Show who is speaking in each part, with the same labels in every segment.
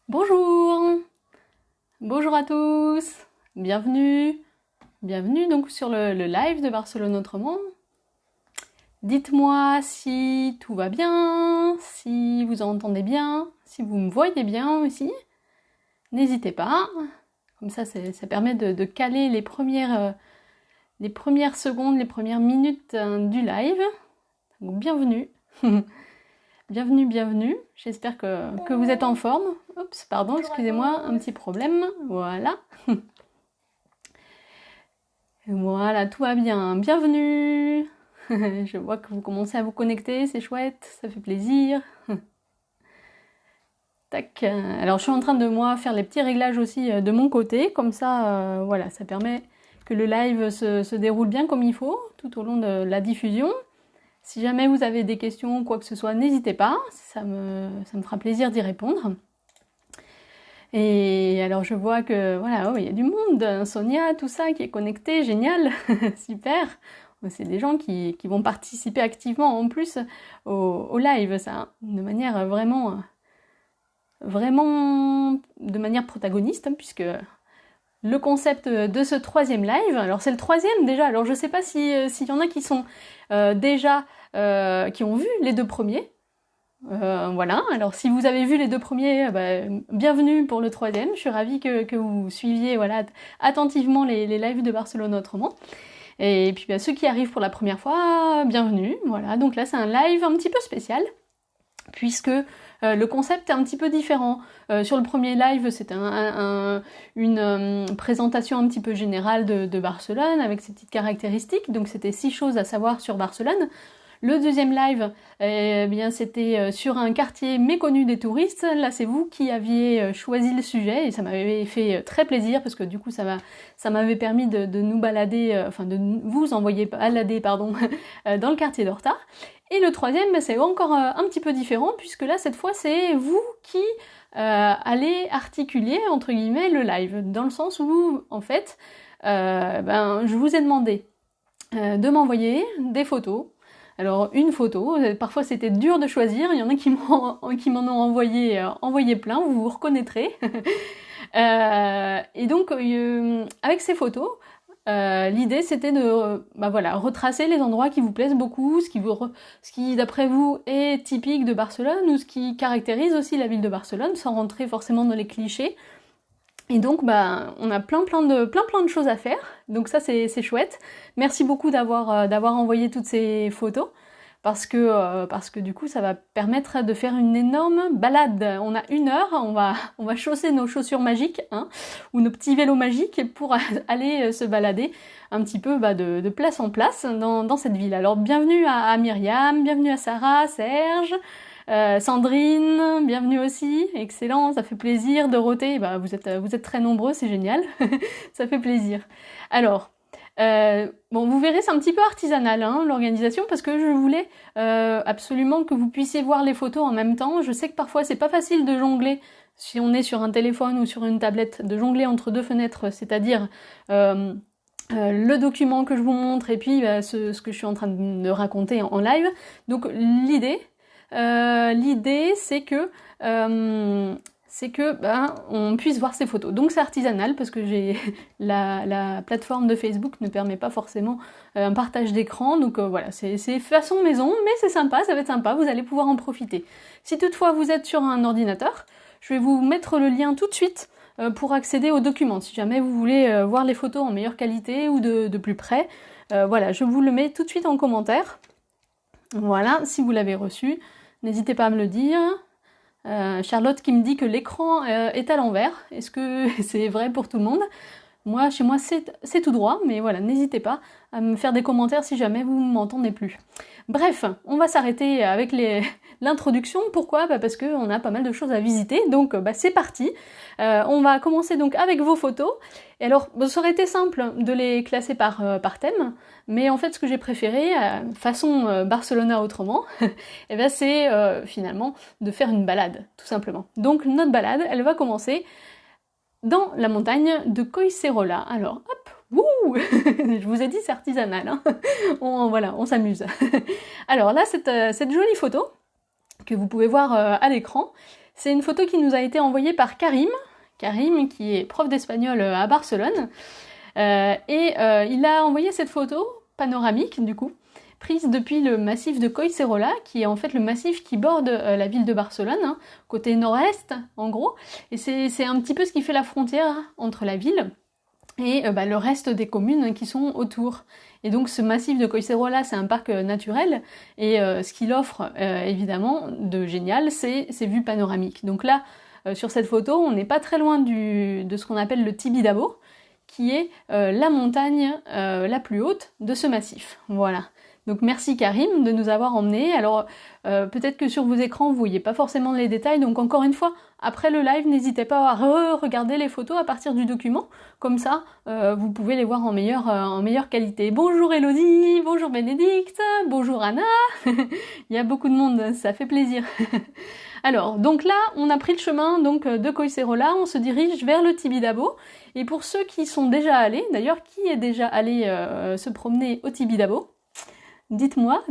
Speaker 1: Bonjour, bonjour à tous, bienvenue, bienvenue donc sur le live de Barcelone Autrement. Dites-moi si tout va bien, si vous entendez bien, si vous me voyez bien aussi. N'hésitez pas, comme ça permet de caler les premières secondes, les premières minutes du live. Donc, bienvenue. Bienvenue, bienvenue. J'espère que vous êtes en forme. Oups, pardon, excusez-moi, un petit problème. Voilà. Voilà, tout va bien. Bienvenue. Je vois que vous commencez à vous connecter, c'est chouette, ça fait plaisir. Tac. Alors, je suis en train de, moi, faire les petits réglages aussi de mon côté. Comme ça, voilà, ça permet que le live se déroule bien comme il faut, tout au long de la diffusion. Si jamais vous avez des questions ou quoi que ce soit, n'hésitez pas, ça me fera plaisir d'y répondre. Et alors je vois que voilà, il y a du monde, Sonia, tout ça qui est connecté, génial, super. C'est des gens qui vont participer activement en plus au live, ça, de manière vraiment de manière protagoniste, puisque le concept de ce troisième live, alors c'est le troisième déjà, alors je sais pas s'il y en a qui sont déjà, qui ont vu les deux premiers. Voilà, alors si vous avez vu les deux premiers, bienvenue pour le troisième, je suis ravie que vous suiviez voilà, attentivement les lives de Barcelone Autrement. Et puis ceux qui arrivent pour la première fois, bienvenue, voilà, donc là c'est un live un petit peu spécial, puisque le concept est un petit peu différent. Sur le premier live, c'était une présentation un petit peu générale de Barcelone, avec ses petites caractéristiques, donc c'était 6 choses à savoir sur Barcelone. Le deuxième live, eh bien, c'était sur un quartier méconnu des touristes. Là, c'est vous qui aviez choisi le sujet et ça m'avait fait très plaisir parce que du coup, ça m'avait permis de nous balader, enfin de vous envoyer balader, pardon, dans le quartier d'Horta. Et le troisième, c'est encore un petit peu différent puisque là, cette fois, c'est vous qui allez articuler, entre guillemets, le live. Dans le sens où, en fait, je vous ai demandé de m'envoyer des photos. Alors une photo, parfois c'était dur de choisir, il y en a qui m'en ont envoyé plein, vous vous reconnaîtrez. Et donc avec ces photos, l'idée c'était de retracer les endroits qui vous plaisent beaucoup, ce qui d'après vous est typique de Barcelone ou ce qui caractérise aussi la ville de Barcelone, sans rentrer forcément dans les clichés. Et donc, on a plein de choses à faire. Donc ça, c'est chouette. Merci beaucoup d'avoir envoyé toutes ces photos. Parce que du coup, ça va permettre de faire une énorme balade. On a 1 heure, on va chausser nos chaussures magiques, hein, ou nos petits vélos magiques pour aller se balader un petit peu de place en place dans cette ville. Alors, bienvenue à Myriam, bienvenue à Sarah, Serge, Sandrine, bienvenue aussi, excellent, ça fait plaisir. Dorothée, vous êtes très nombreux, c'est génial, ça fait plaisir. Alors, vous verrez, c'est un petit peu artisanal hein, l'organisation parce que je voulais absolument que vous puissiez voir les photos en même temps. Je sais que parfois c'est pas facile de jongler si on est sur un téléphone ou sur une tablette, de jongler entre deux fenêtres, c'est-à-dire le document que je vous montre et puis ce que je suis en train de raconter en live. Donc l'idée c'est que on puisse voir ces photos. Donc c'est artisanal parce que la plateforme de Facebook ne permet pas forcément un partage d'écran. Donc voilà, c'est façon maison, mais c'est sympa, ça va être sympa, vous allez pouvoir en profiter. Si toutefois vous êtes sur un ordinateur, je vais vous mettre le lien tout de suite pour accéder aux documents. Si jamais vous voulez voir les photos en meilleure qualité ou de plus près, voilà, je vous le mets tout de suite en commentaire. Voilà, si vous l'avez reçu, n'hésitez pas à me le dire. Charlotte qui me dit que l'écran est à l'envers. Est-ce que c'est vrai pour tout le monde ? Moi, chez moi, c'est tout droit, mais voilà, n'hésitez pas à me faire des commentaires si jamais vous ne m'entendez plus. Bref, on va s'arrêter avec l'introduction. Pourquoi ? Parce qu'on a pas mal de choses à visiter, donc c'est parti. On va commencer donc avec vos photos. Et alors, ça aurait été simple de les classer par thème, mais en fait, ce que j'ai préféré, façon Barcelona autrement, c'est finalement de faire une balade, tout simplement. Donc, notre balade, elle va commencer dans la montagne de Collserola. Alors, hop, wouh je vous ai dit, c'est artisanal, hein. On s'amuse. Alors là, cette jolie photo que vous pouvez voir à l'écran, C'est une photo qui nous a été envoyée par Karim, qui est prof d'espagnol à Barcelone, il a envoyé cette photo panoramique du coup, prise depuis le massif de Collserola, qui est en fait le massif qui borde la ville de Barcelone, hein, côté nord-est en gros, et c'est un petit peu ce qui fait la frontière entre la ville et le reste des communes qui sont autour. Et donc ce massif de Collserola, c'est un parc naturel, et ce qu'il offre évidemment de génial, c'est ses vues panoramiques. Donc là, sur cette photo, on n'est pas très loin de ce qu'on appelle le Tibidabo, qui est la montagne la plus haute de ce massif. Voilà. Donc merci Karim de nous avoir emmenés. Alors peut-être que sur vos écrans vous voyez pas forcément les détails, donc encore une fois, après le live, n'hésitez pas à regarder les photos à partir du document, comme ça vous pouvez les voir en meilleure qualité. Bonjour Elodie, bonjour Bénédicte, bonjour Anna, il y a beaucoup de monde, ça fait plaisir. Alors, donc là, on a pris le chemin donc de Collserola, on se dirige vers le Tibidabo, et pour ceux qui sont déjà allés, d'ailleurs, qui est déjà allé se promener au Tibidabo, dites-moi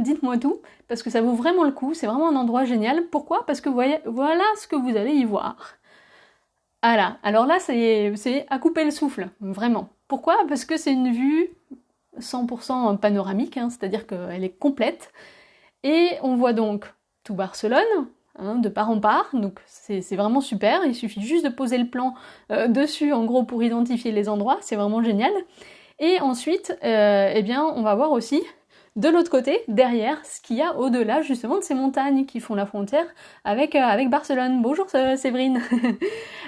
Speaker 1: tout, parce que ça vaut vraiment le coup, c'est vraiment un endroit génial. Pourquoi ? Parce que voilà ce que vous allez y voir. Voilà, alors là c'est à couper le souffle, vraiment. Pourquoi ? Parce que c'est une vue 100% panoramique, hein, c'est-à-dire qu'elle est complète, et on voit donc tout Barcelone, hein, de part en part, donc c'est vraiment super, il suffit juste de poser le plan dessus en gros pour identifier les endroits, c'est vraiment génial. Et ensuite, eh bien, on va voir aussi de l'autre côté, derrière, ce qu'il y a au-delà justement de ces montagnes qui font la frontière avec Barcelone. Bonjour Séverine.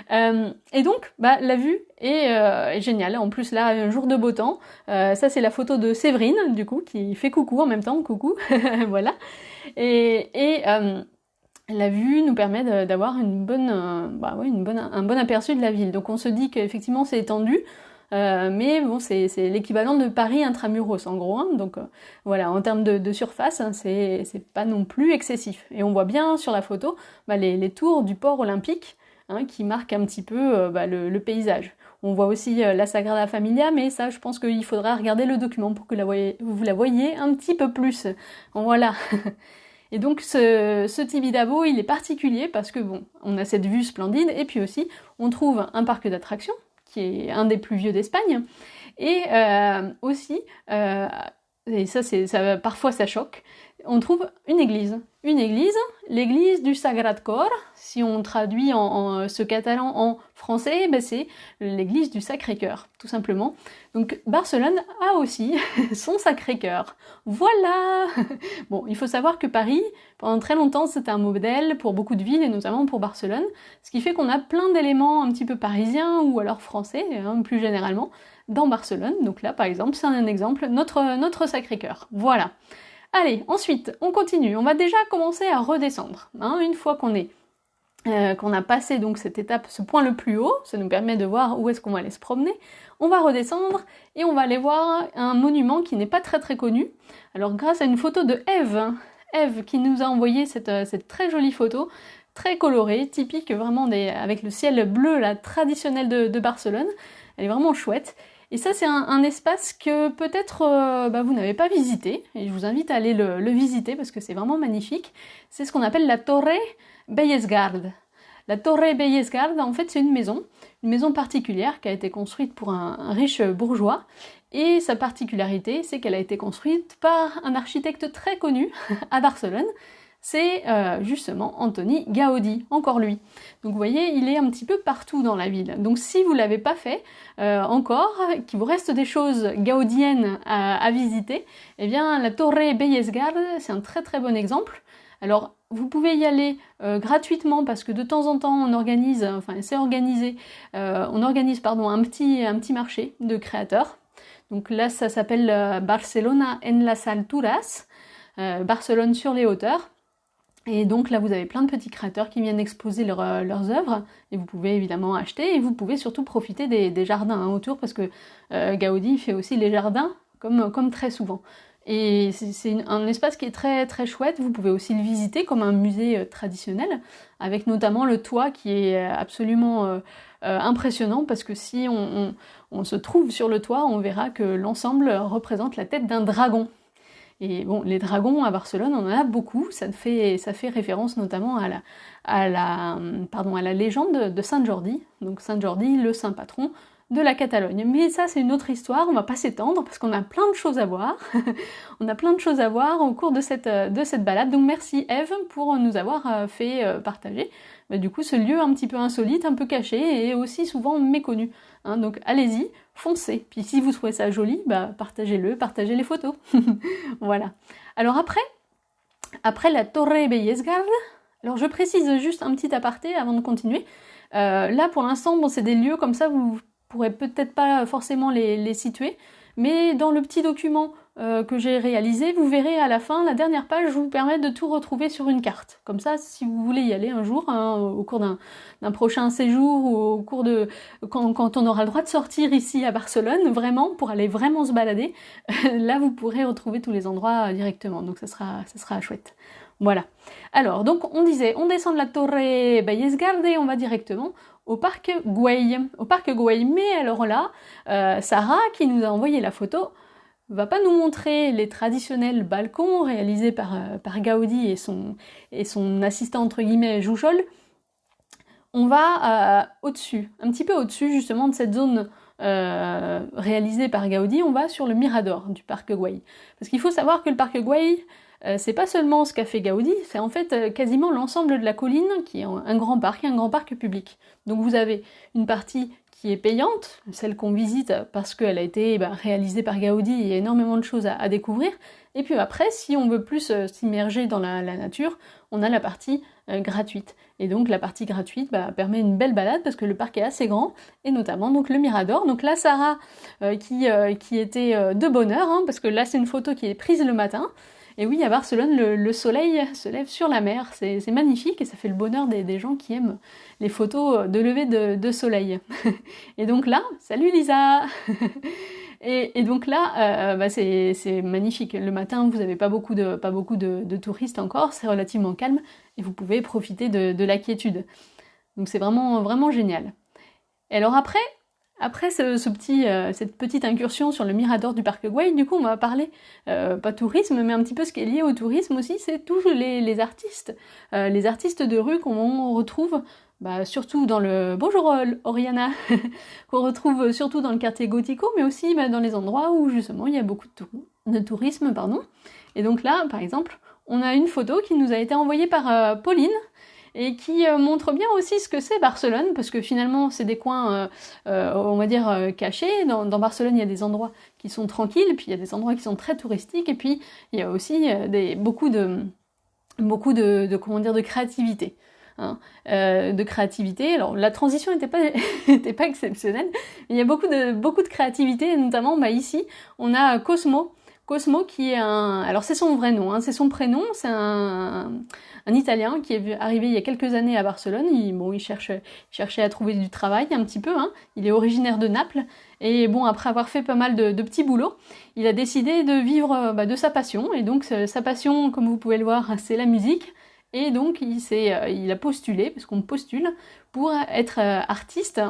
Speaker 1: Et donc, la vue est géniale. En plus là, un jour de beau temps. Ça c'est la photo de Séverine, du coup, qui fait coucou en même temps, coucou. Voilà. Et la vue nous permet d'avoir un bon aperçu de la ville. Donc on se dit qu'effectivement c'est étendu. Mais bon, c'est l'équivalent de Paris intramuros en gros, hein, donc voilà, en termes de surface, hein, c'est pas non plus excessif. Et on voit bien sur la photo les tours du port olympique, hein, qui marquent un petit peu le paysage. On voit aussi la Sagrada Familia, mais ça je pense qu'il faudra regarder le document pour que vous la voyez un petit peu plus. Voilà. Et donc ce Tibidabo, il est particulier parce que bon, on a cette vue splendide, et puis aussi on trouve un parc d'attractions, qui est un des plus vieux d'Espagne, et aussi, et ça parfois ça choque, on trouve une église, l'église du Sagrat Cor. Si on traduit ce catalan en français, c'est l'église du Sacré-Cœur, tout simplement. Donc Barcelone a aussi son Sacré-Cœur. Voilà. Bon, il faut savoir que Paris, pendant très longtemps, c'était un modèle pour beaucoup de villes, et notamment pour Barcelone, ce qui fait qu'on a plein d'éléments un petit peu parisiens, ou alors français, hein, plus généralement, dans Barcelone. Donc là, par exemple, c'est un exemple, notre Sacré-Cœur. Voilà. Allez, ensuite, on continue. On va déjà commencer à redescendre. Hein, une fois qu'on a passé donc cette étape, ce point le plus haut, ça nous permet de voir où est-ce qu'on va aller se promener. On va redescendre et on va aller voir un monument qui n'est pas très très connu. Alors grâce à une photo de Eve qui nous a envoyé cette très jolie photo, très colorée, typique vraiment avec le ciel bleu là, traditionnel de Barcelone. Elle est vraiment chouette. Et ça, c'est un espace que peut-être vous n'avez pas visité, et je vous invite à aller le visiter parce que c'est vraiment magnifique. C'est ce qu'on appelle la Torre Bellesgard. La Torre Bellesgard, en fait, c'est une maison particulière qui a été construite pour un riche bourgeois. Et sa particularité, c'est qu'elle a été construite par un architecte très connu à Barcelone. C'est justement Antoni Gaudí, encore lui. Donc vous voyez, il est un petit peu partout dans la ville. Donc si vous ne l'avez pas fait encore, qu'il vous reste des choses gaudiennes à visiter, eh bien la Torre Bellesgard, c'est un très très bon exemple. Alors vous pouvez y aller gratuitement parce que de temps en temps on organise un petit marché de créateurs. Donc là ça s'appelle Barcelona en las Alturas, Barcelone sur les hauteurs. Et donc là, vous avez plein de petits créateurs qui viennent exposer leurs œuvres, et vous pouvez évidemment acheter, et vous pouvez surtout profiter des jardins autour, parce que Gaudí fait aussi les jardins, comme très souvent. Et c'est un espace qui est très très chouette, vous pouvez aussi le visiter comme un musée traditionnel, avec notamment le toit qui est absolument impressionnant, parce que si on se trouve sur le toit, on verra que l'ensemble représente la tête d'un dragon. Et bon, les dragons à Barcelone, on en a beaucoup, ça fait référence notamment à la légende de Saint Jordi, donc Saint Jordi, le saint patron de la Catalogne. Mais ça, c'est une autre histoire, on va pas s'étendre parce qu'on a plein de choses à voir. On a plein de choses à voir au cours de cette balade. Donc merci Eve pour nous avoir fait partager du coup ce lieu un petit peu insolite, un peu caché et aussi souvent méconnu. Hein, donc allez-y, foncez. Puis si vous trouvez ça joli, partagez-le, partagez les photos. Voilà. Alors après la Torre Bellesgarde, alors je précise juste un petit aparté avant de continuer. Là pour l'instant, bon, c'est des lieux comme ça, vous pourrez peut-être pas forcément les situer, mais dans le petit document que j'ai réalisé, vous verrez à la fin, la dernière page vous permet de tout retrouver sur une carte. Comme ça, si vous voulez y aller un jour, hein, au cours d'un prochain séjour, ou au cours de quand on aura le droit de sortir ici à Barcelone, vraiment, pour aller vraiment se balader, là vous pourrez retrouver tous les endroits directement, donc ça sera chouette. Voilà. Alors, donc on disait, on descend de la Torre Bellesgarde et on va directement au parc Güell. Mais alors là, Sarah, qui nous a envoyé la photo, va pas nous montrer les traditionnels balcons réalisés par Gaudi et son assistant entre guillemets Joujol. On va au-dessus, un petit peu au-dessus justement de cette zone réalisée par Gaudi, on va sur le Mirador du parc Güell. Parce qu'il faut savoir que le parc Güell, c'est pas seulement ce qu'a fait Gaudi, c'est en fait quasiment l'ensemble de la colline qui est un grand parc public. Donc vous avez une partie qui est payante, celle qu'on visite parce qu'elle a été réalisée par Gaudi, il y a énormément de choses à découvrir. Et puis après, si on veut plus s'immerger dans la nature, on a la partie gratuite. Et donc la partie gratuite permet une belle balade parce que le parc est assez grand, et notamment donc le Mirador. Donc là, Sarah qui était de bonne heure, hein, parce que là c'est une photo qui est prise le matin. Et oui, à Barcelone, le soleil se lève sur la mer, c'est magnifique et ça fait le bonheur des gens qui aiment les photos de lever de soleil. Et donc là, salut Lisa. Et donc là, c'est magnifique. Le matin, vous n'avez pas beaucoup de touristes encore, c'est relativement calme et vous pouvez profiter de la quiétude. Donc c'est vraiment, vraiment génial. Et alors après cette petite incursion sur le Mirador du parc Güell, du coup on va parler, pas tourisme, mais un petit peu ce qui est lié au tourisme aussi, c'est tous les artistes de rue qu'on retrouve surtout dans le... Bonjour Oriana qu'on retrouve surtout dans le quartier Gothico, mais aussi dans les endroits où justement il y a beaucoup de tourisme, pardon. Et donc là, par exemple, on a une photo qui nous a été envoyée par Pauline, et qui montre bien aussi ce que c'est Barcelone, parce que finalement c'est des coins, on va dire, cachés. Dans Barcelone, il y a des endroits qui sont tranquilles, puis il y a des endroits qui sont très touristiques, et puis il y a aussi beaucoup de créativité. Hein, de créativité. Alors la transition n'était pas exceptionnelle, mais il y a beaucoup de créativité, et notamment ici on a Cosmo qui est alors c'est son vrai nom, hein, c'est son prénom, c'est un Italien qui est arrivé il y a quelques années à Barcelone. Il cherchait à trouver du travail un petit peu, hein. Il est originaire de Naples, et bon, après avoir fait pas mal de petits boulots, il a décidé de vivre de sa passion, et donc sa passion, comme vous pouvez le voir, c'est la musique. Et donc il a postulé, parce qu'on postule, pour être artiste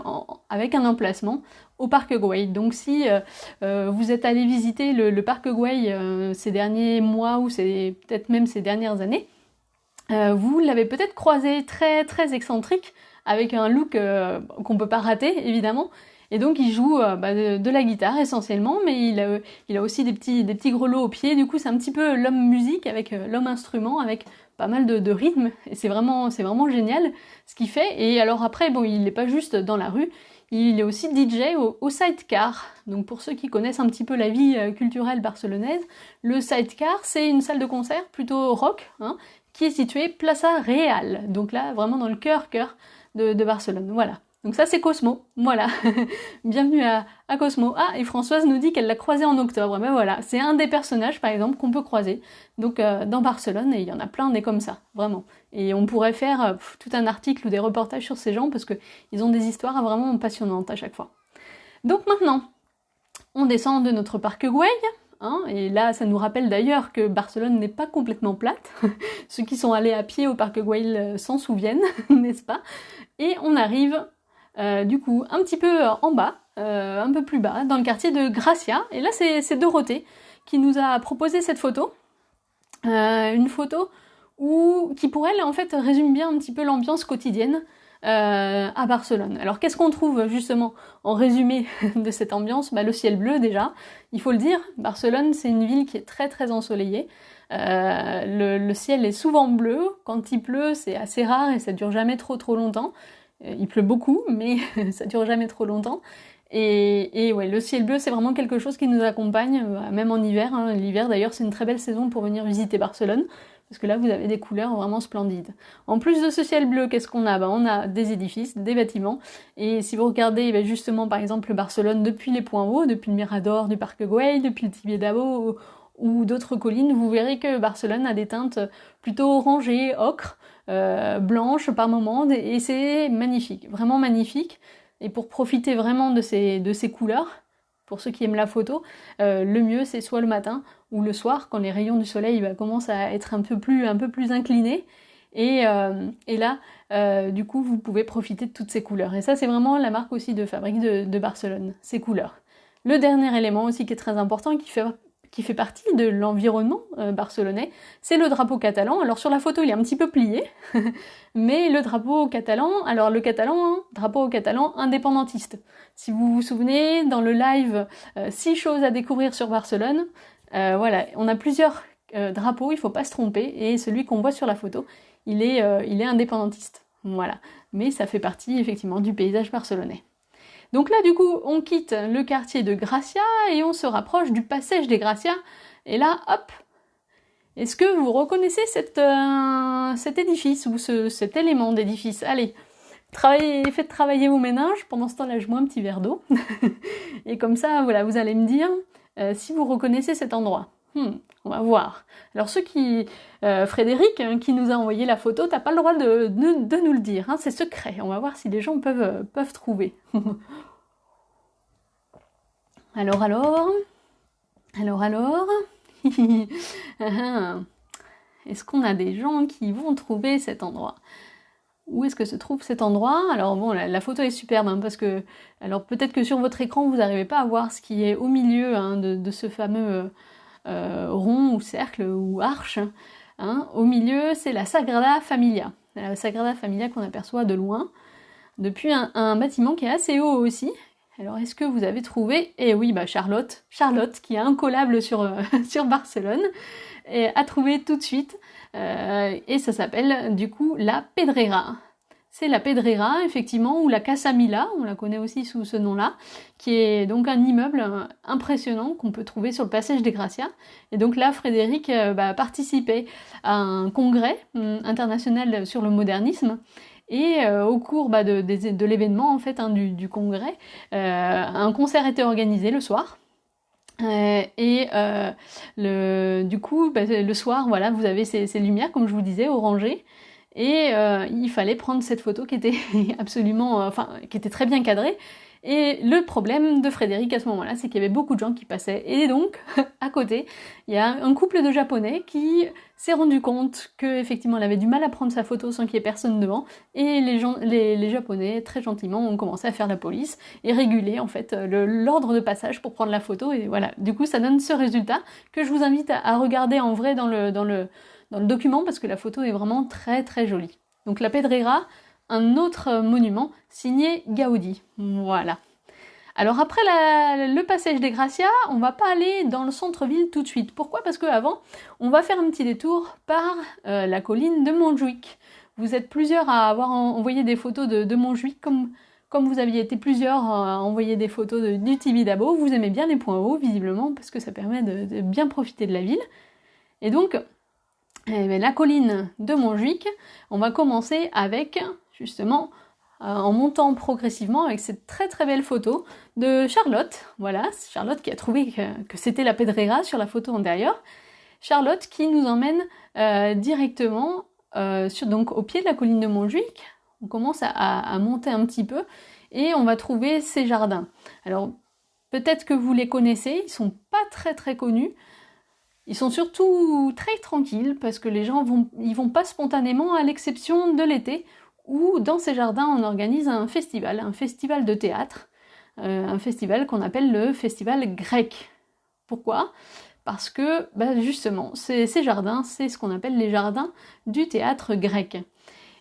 Speaker 1: avec un emplacement au parc Güell. Donc si vous êtes allé visiter le parc Güell ces derniers mois, ou peut-être même ces dernières années, vous l'avez peut-être croisé très très excentrique, avec un look qu'on peut pas rater évidemment. Et donc il joue de la guitare essentiellement, mais il a aussi des petits grelots aux pieds. Du coup c'est un petit peu l'homme musique avec l'homme instrument, avec pas mal de rythme, et c'est vraiment génial ce qu'il fait. Et alors après, il n'est pas juste dans la rue, il est aussi DJ au Sidecar. Donc pour ceux qui connaissent un petit peu la vie culturelle barcelonaise, le Sidecar, c'est une salle de concert plutôt rock, hein, qui est située Plaça Real, donc là vraiment dans le cœur de Barcelone. Voilà. Donc ça c'est Cosmo, voilà. Bienvenue à Cosmo. Ah, et Françoise nous dit qu'elle l'a croisé en octobre. Mais voilà, c'est un des personnages par exemple qu'on peut croiser donc dans Barcelone, et il y en a plein des comme ça, vraiment. Et on pourrait faire tout un article ou des reportages sur ces gens, parce que ils ont des histoires vraiment passionnantes à chaque fois. Donc maintenant, on descend de notre parc Güell, hein, et là ça nous rappelle d'ailleurs que Barcelone n'est pas complètement plate. Ceux qui sont allés à pied au parc Güell s'en souviennent, n'est-ce pas? Et on arrive du coup un petit peu en bas, un peu plus bas, dans le quartier de Gracia. Et là c'est Dorothée qui nous a proposé cette photo. Une photo qui pour elle en fait résume bien un petit peu l'ambiance quotidienne à Barcelone. Alors qu'est-ce qu'on trouve justement en résumé de cette ambiance? Le ciel bleu déjà, il faut le dire, Barcelone c'est une ville qui est très très ensoleillée. Le ciel est souvent bleu, quand il pleut c'est assez rare et ça dure jamais trop longtemps. Il pleut beaucoup mais ça dure jamais trop longtemps. Et ouais, le ciel bleu c'est vraiment quelque chose qui nous accompagne, même en hiver. Hein. L'hiver d'ailleurs c'est une très belle saison pour venir visiter Barcelone, parce que là vous avez des couleurs vraiment splendides. En plus de ce ciel bleu, qu'est-ce qu'on a? On a des édifices, des bâtiments, et si vous regardez justement par exemple Barcelone depuis les points hauts, depuis le Mirador du Parc Güell, depuis le Tibidabo ou d'autres collines, vous verrez que Barcelone a des teintes plutôt orangées, ocre, blanches par moments, et c'est magnifique, vraiment magnifique. Et pour profiter vraiment de ces couleurs, pour ceux qui aiment la photo, le mieux c'est soit le matin ou le soir, quand les rayons du soleil commencent à être un peu plus inclinés. Et là, du coup, vous pouvez profiter de toutes ces couleurs. Et ça, c'est vraiment la marque aussi de fabrique de Barcelone, ces couleurs. Le dernier élément aussi qui est très important, qui fait partie de l'environnement barcelonais, c'est le drapeau catalan. Alors sur la photo, il est un petit peu plié, mais le drapeau catalan, alors le catalan, drapeau catalan indépendantiste. Si vous vous souvenez, dans le live 6 choses à découvrir sur Barcelone, voilà, on a plusieurs drapeaux, il faut pas se tromper, et celui qu'on voit sur la photo, il est indépendantiste. Voilà, mais ça fait partie effectivement du paysage barcelonais. Donc là, du coup, on quitte le quartier de Gracia et on se rapproche du passage des Gracia. Et là, hop, est-ce que vous reconnaissez cet édifice ou cet élément d'édifice? Allez, faites travailler vos méninges. Pendant ce temps-là, je bois un petit verre d'eau. Et comme ça, voilà, vous allez me dire si vous reconnaissez cet endroit. On va voir. Alors Frédéric, qui nous a envoyé la photo, t'as pas le droit de nous le dire, hein, c'est secret. On va voir si les gens peuvent trouver. Alors est-ce qu'on a des gens qui vont trouver cet endroit? Où est-ce que se trouve cet endroit? Alors bon, la photo est superbe, hein, parce que, alors peut-être que sur votre écran, vous n'arrivez pas à voir ce qui est au milieu de ce fameux rond ou cercle ou arche. Hein. Au milieu, c'est la Sagrada Familia. La Sagrada Familia qu'on aperçoit de loin, depuis un bâtiment qui est assez haut aussi. Alors, est-ce que vous avez trouvé? Eh oui, Charlotte, qui est incollable sur Barcelone, a trouvé tout de suite, et ça s'appelle du coup la Pedrera. C'est la Pedrera, effectivement, ou la Casa Mila, on la connaît aussi sous ce nom-là, qui est donc un immeuble impressionnant qu'on peut trouver sur le passage des Gracia. Et donc là, Frédéric participait à un congrès international sur le modernisme. Et au cours de l'événement en fait, du congrès, un concert était organisé le soir. Du coup, le soir, voilà, vous avez ces lumières, comme je vous disais, orangées. Et il fallait prendre cette photo qui était absolument, qui était très bien cadrée. Et le problème de Frédéric à ce moment-là, c'est qu'il y avait beaucoup de gens qui passaient. Et donc, à côté, il y a un couple de Japonais qui s'est rendu compte qu'effectivement, elle avait du mal à prendre sa photo sans qu'il y ait personne devant. Et les Japonais, très gentiment, ont commencé à faire la police et réguler, en fait, l'ordre de passage pour prendre la photo. Et voilà, du coup, ça donne ce résultat que je vous invite à regarder en vrai dans le document, parce que la photo est vraiment très très jolie. Donc la Pedrera, un autre monument signé Gaudi. Voilà. Alors après le passage des Gracia, on va pas aller dans le centre-ville tout de suite. Pourquoi? Parce qu'avant, on va faire un petit détour par la colline de Montjuïc. Vous êtes plusieurs à avoir envoyé des photos de Montjuïc, comme vous aviez été plusieurs à envoyer des photos du Tibidabo. Vous aimez bien les points hauts, visiblement, parce que ça permet de bien profiter de la ville. Et donc, la colline de Montjuïc, on va commencer avec, justement, en montant progressivement avec cette très très belle photo de Charlotte. Voilà, Charlotte qui a trouvé que c'était la Pedrera sur la photo antérieure. Charlotte qui nous emmène directement donc au pied de la colline de Montjuïc. On commence à monter un petit peu et on va trouver ces jardins. Alors, peut-être que vous les connaissez, ils sont pas très très connus. Ils sont surtout très tranquilles parce que les gens ils vont pas spontanément, à l'exception de l'été où dans ces jardins on organise un festival de théâtre, un festival qu'on appelle le festival grec. Pourquoi? parce que justement, ces jardins, c'est ce qu'on appelle les jardins du théâtre grec.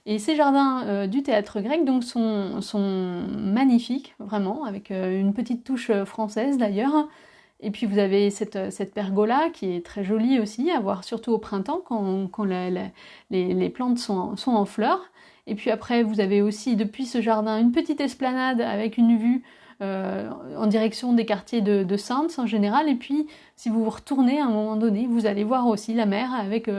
Speaker 1: Et ces jardins du théâtre grec donc sont magnifiques, vraiment, avec une petite touche française d'ailleurs. Et puis vous avez cette pergola qui est très jolie aussi à voir, surtout au printemps quand les plantes sont en fleurs. Et puis après vous avez aussi depuis ce jardin une petite esplanade avec une vue en direction des quartiers de Saintes en général. Et puis si vous vous retournez à un moment donné, vous allez voir aussi la mer avec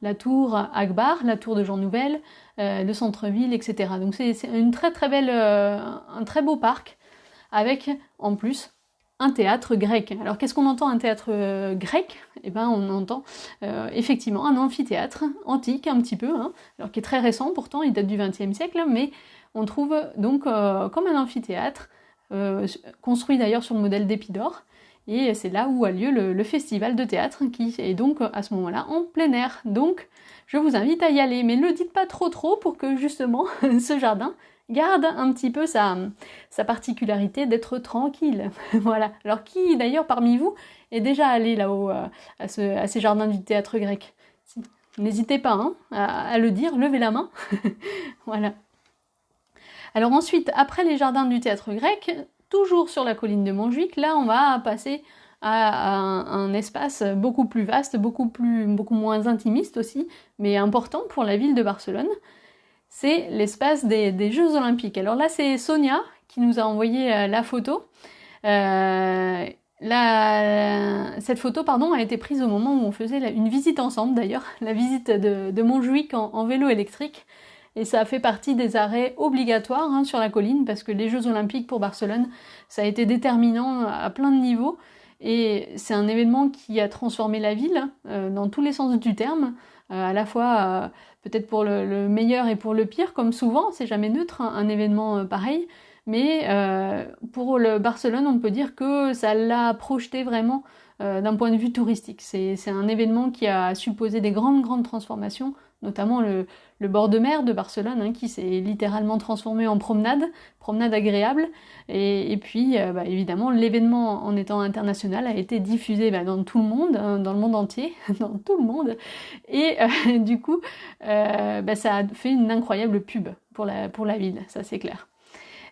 Speaker 1: la tour Akbar, la tour de Jean Nouvel, le centre-ville, etc. Donc c'est une très très belle, un très beau parc avec en plus un théâtre grec. Alors qu'est-ce qu'on entend un théâtre grec? Eh ben on entend effectivement un amphithéâtre antique un petit peu, hein, alors qui est très récent pourtant, il date du XXe siècle, mais on trouve donc comme un amphithéâtre, construit d'ailleurs sur le modèle d'Épidore, et c'est là où a lieu le festival de théâtre qui est donc à ce moment-là en plein air. Donc je vous invite à y aller, mais ne le dites pas trop pour que justement ce jardin garde un petit peu sa particularité d'être tranquille. Voilà. Alors qui d'ailleurs parmi vous est déjà allé là-haut à ces jardins du théâtre grec? N'hésitez pas hein, à le dire, levez la main. Voilà. Alors ensuite, après les jardins du théâtre grec, toujours sur la colline de Montjuïc, là on va passer à un espace beaucoup plus vaste, beaucoup moins intimiste aussi, mais important pour la ville de Barcelone. C'est l'espace des Jeux Olympiques. Alors là, c'est Sonia qui nous a envoyé la photo. Cette photo, a été prise au moment où on faisait une visite ensemble d'ailleurs, la visite de Montjuïc en vélo électrique. Et ça a fait partie des arrêts obligatoires hein, sur la colline parce que les Jeux Olympiques pour Barcelone, ça a été déterminant à plein de niveaux. Et c'est un événement qui a transformé la ville dans tous les sens du terme, à la fois peut-être pour le meilleur et pour le pire, comme souvent, c'est jamais neutre un événement pareil, mais pour le Barcelone, on peut dire que ça l'a projeté vraiment d'un point de vue touristique. C'est un événement qui a supposé des grandes transformations, notamment le bord de mer de Barcelone, hein, qui s'est littéralement transformé en promenade agréable, et puis évidemment l'événement en étant international a été diffusé dans tout le monde, hein, dans le monde entier, dans tout le monde, et du coup ça a fait une incroyable pub pour la ville, ça c'est clair.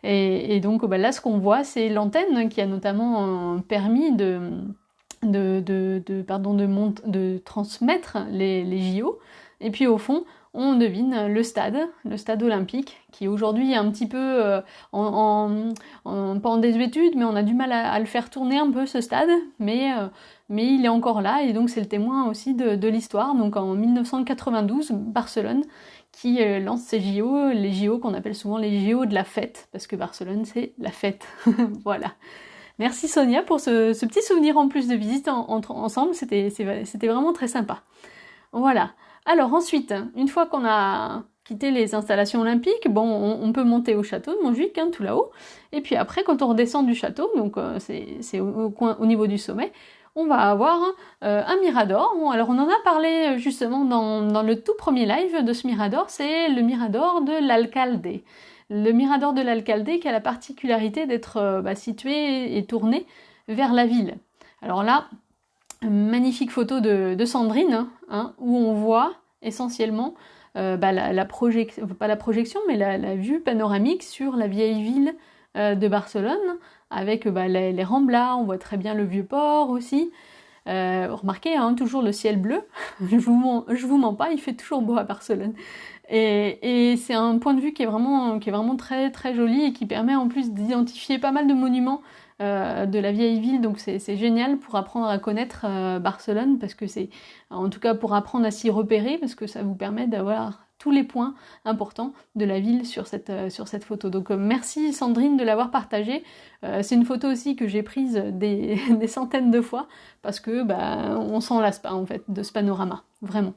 Speaker 1: Et donc là ce qu'on voit c'est l'antenne qui a notamment permis de transmettre les JO. Et puis au fond, on devine le stade olympique, qui aujourd'hui est un petit peu pas en désuétude, mais on a du mal à le faire tourner un peu ce stade, mais il est encore là, et donc c'est le témoin aussi de l'histoire. Donc en 1992, Barcelone, qui lance ces JO, les JO qu'on appelle souvent les JO de la fête, parce que Barcelone c'est la fête. Voilà. Merci Sonia pour ce petit souvenir en plus de visite ensemble, c'était vraiment très sympa. Voilà. Alors ensuite, une fois qu'on a quitté les installations olympiques, on peut monter au château de Montjuïc, hein, tout là-haut. Et puis après, quand on redescend du château, donc c'est au niveau du sommet, on va avoir un mirador. Bon, alors on en a parlé justement dans le tout premier live de ce mirador, c'est le mirador de l'Alcalde. Le mirador de l'Alcalde qui a la particularité d'être situé et tourné vers la ville. Alors là, magnifique photo de Sandrine, hein, où on voit essentiellement la projection, pas la projection, mais la vue panoramique sur la vieille ville de Barcelone, avec les Ramblas, on voit très bien le vieux port aussi. Remarquez, hein, toujours le ciel bleu, je vous mens pas, il fait toujours beau à Barcelone. Et c'est un point de vue qui est vraiment très très joli et qui permet en plus d'identifier pas mal de monuments de la vieille ville, donc c'est génial pour apprendre à connaître Barcelone, parce que c'est, en tout cas pour apprendre à s'y repérer, parce que ça vous permet d'avoir tous les points importants de la ville sur cette photo. Donc merci Sandrine de l'avoir partagée. C'est une photo aussi que j'ai prise des centaines de fois, parce que on s'en lasse pas en fait de ce panorama, vraiment.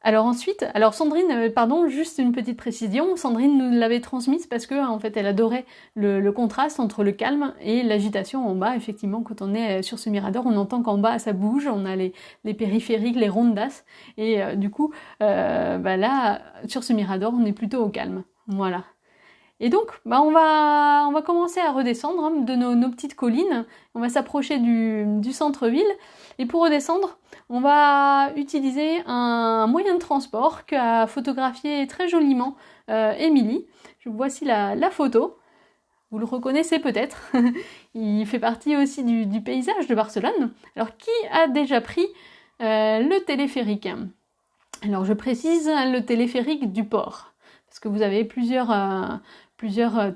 Speaker 1: Alors ensuite, Sandrine, juste une petite précision, Sandrine nous l'avait transmise parce que en fait elle adorait le contraste entre le calme et l'agitation en bas. Effectivement, quand on est sur ce mirador, on entend qu'en bas ça bouge, on a les périphériques, les rondas, et du coup là sur ce mirador on est plutôt au calme. Voilà. Et donc, on va commencer à redescendre hein, de nos petites collines. On va s'approcher du centre-ville. Et pour redescendre, on va utiliser un moyen de transport qu'a photographié très joliment Émilie. Voici la photo. Vous le reconnaissez peut-être. Il fait partie aussi du paysage de Barcelone. Alors, qui a déjà pris le téléphérique? Alors, je précise le téléphérique du port. Parce que vous avez plusieurs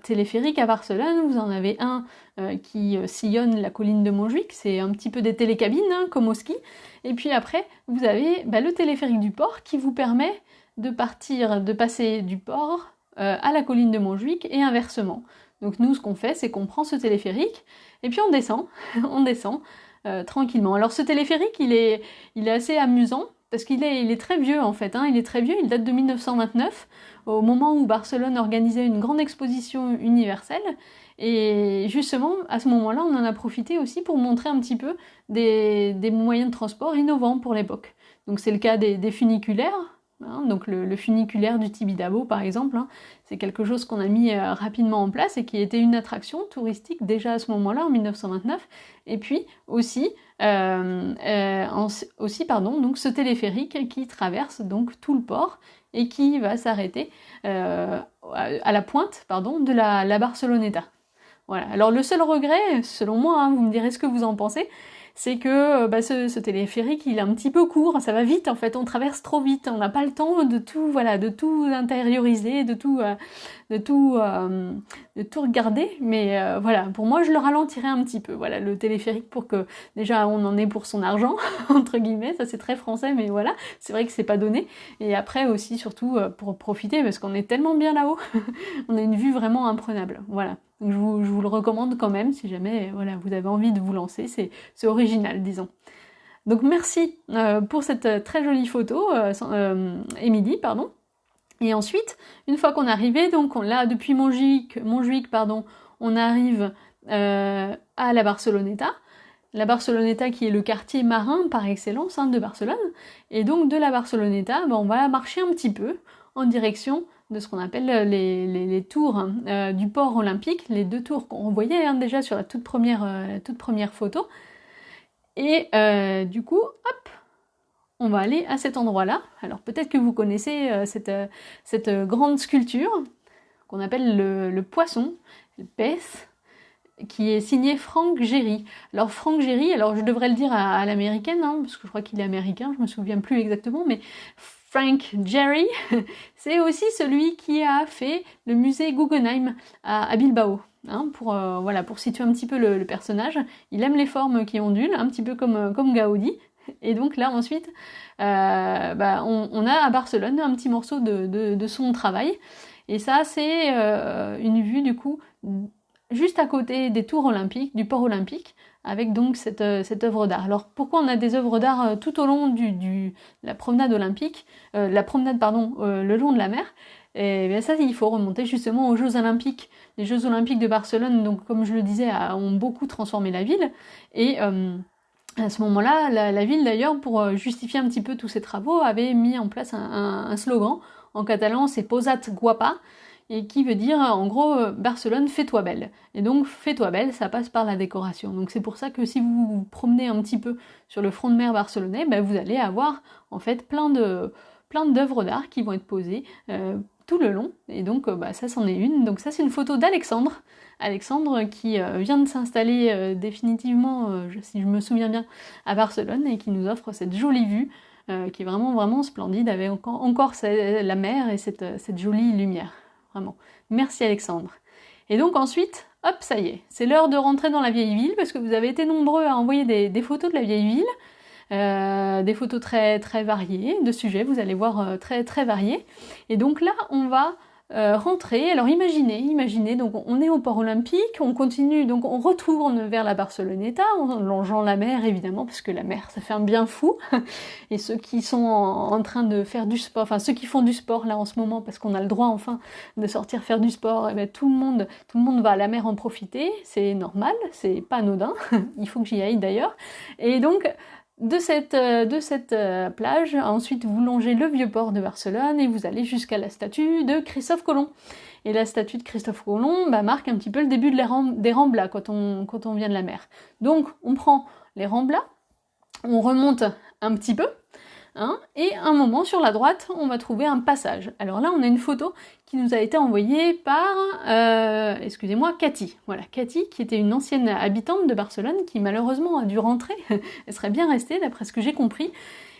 Speaker 1: téléphériques à Barcelone. Vous en avez un qui sillonne la colline de Montjuïc. C'est un petit peu des télécabines, hein, comme au ski. Et puis après, vous avez le téléphérique du port qui vous permet de passer du port à la colline de Montjuïc et inversement. Donc nous, ce qu'on fait, c'est qu'on prend ce téléphérique et puis on descend, tranquillement. Alors ce téléphérique, il est assez amusant parce qu'il est très vieux en fait. Hein. Il est très vieux, il date de 1929, au moment où Barcelone organisait une grande exposition universelle. Et justement, à ce moment-là, on en a profité aussi pour montrer un petit peu des moyens de transport innovants pour l'époque. Donc c'est le cas des funiculaires. Hein, donc le funiculaire du Tibidabo par exemple, hein, c'est quelque chose qu'on a mis rapidement en place et qui était une attraction touristique déjà à ce moment-là en 1929. Et puis aussi, donc ce téléphérique qui traverse donc tout le port et qui va s'arrêter à la pointe de la Barceloneta. Voilà. Alors le seul regret, selon moi, hein, vous me direz ce que vous en pensez, c'est que ce téléphérique, il est un petit peu court, ça va vite en fait, on traverse trop vite, on n'a pas le temps de tout intérioriser, de tout regarder, mais voilà, pour moi je le ralentirais un petit peu, voilà, le téléphérique pour que déjà on en ait pour son argent, entre guillemets, ça c'est très français, mais voilà, c'est vrai que c'est pas donné, et après aussi surtout pour profiter, parce qu'on est tellement bien là-haut, on a une vue vraiment imprenable, voilà. Donc je vous le recommande quand même, si jamais voilà, vous avez envie de vous lancer, c'est original, disons. Donc merci pour cette très jolie photo, Émilie, pardon. Et ensuite, une fois qu'on est arrivé, donc là, depuis Montjuïc, on arrive à la Barceloneta. La Barceloneta qui est le quartier marin par excellence hein, de Barcelone. Et donc de la Barceloneta, on va marcher un petit peu en direction de ce qu'on appelle les tours du port olympique, les deux tours qu'on voyait hein, déjà sur la toute première photo. Et du coup, hop, on va aller à cet endroit-là. Alors peut-être que vous connaissez cette grande sculpture qu'on appelle le poisson, le pez, qui est signé Frank Gehry. Alors Frank Gehry, alors je devrais le dire à l'américaine, hein, parce que je crois qu'il est américain, je me souviens plus exactement, mais Frank Gehry, c'est aussi celui qui a fait le musée Guggenheim à Bilbao. Hein, pour situer un petit peu le personnage. Il aime les formes qui ondulent, un petit peu comme Gaudi. Et donc là ensuite, on a à Barcelone un petit morceau de son travail. Et ça c'est une vue du coup juste à côté des tours olympiques, du port olympique, avec donc cette œuvre d'art. Alors pourquoi on a des œuvres d'art tout au long de la promenade olympique, le long de la mer? Et bien ça, il faut remonter justement aux Jeux Olympiques. Les Jeux Olympiques de Barcelone, donc comme je le disais, ont beaucoup transformé la ville. Et à ce moment-là, la ville d'ailleurs, pour justifier un petit peu tous ces travaux, avait mis en place un slogan. En catalan, c'est Posa't guapa, et qui veut dire en gros Barcelone, fais-toi belle. Et donc fais-toi belle, ça passe par la décoration. Donc c'est pour ça que si vous vous promenez un petit peu sur le front de mer barcelonais, vous allez avoir en fait plein d'œuvres d'art qui vont être posées tout le long. Et donc ça c'en est une. Donc ça c'est une photo d'Alexandre. Alexandre qui vient de s'installer définitivement, si je me souviens bien, à Barcelone et qui nous offre cette jolie vue qui est vraiment vraiment splendide avec encore la mer et cette jolie lumière. Vraiment. Merci Alexandre. Et donc ensuite, hop, ça y est, c'est l'heure de rentrer dans la vieille ville parce que vous avez été nombreux à envoyer des photos de la vieille ville, des photos très très variées, de sujets, vous allez voir très très variés. Et donc là, on va rentrer. Alors imaginez, donc on est au port olympique, on continue, donc on retourne vers la Barceloneta en longeant la mer évidemment, parce que la mer ça fait un bien fou. Et ceux qui sont en train de faire du sport, enfin ceux qui font du sport là en ce moment, parce qu'on a le droit enfin de sortir faire du sport, et tout le monde va à la mer en profiter, c'est normal, c'est pas anodin, il faut que j'y aille d'ailleurs. Et donc de cette plage. Ensuite, vous longez le vieux port de Barcelone et vous allez jusqu'à la statue de Christophe Colomb. Et la statue de Christophe Colomb marque un petit peu le début des Ramblas quand on vient de la mer. Donc, on prend les Ramblas, on remonte un petit peu, et à un moment sur la droite, on va trouver un passage. Alors là, on a une photo qui nous a été envoyée par, Cathy. Voilà, Cathy, qui était une ancienne habitante de Barcelone, qui malheureusement a dû rentrer. Elle serait bien restée, d'après ce que j'ai compris.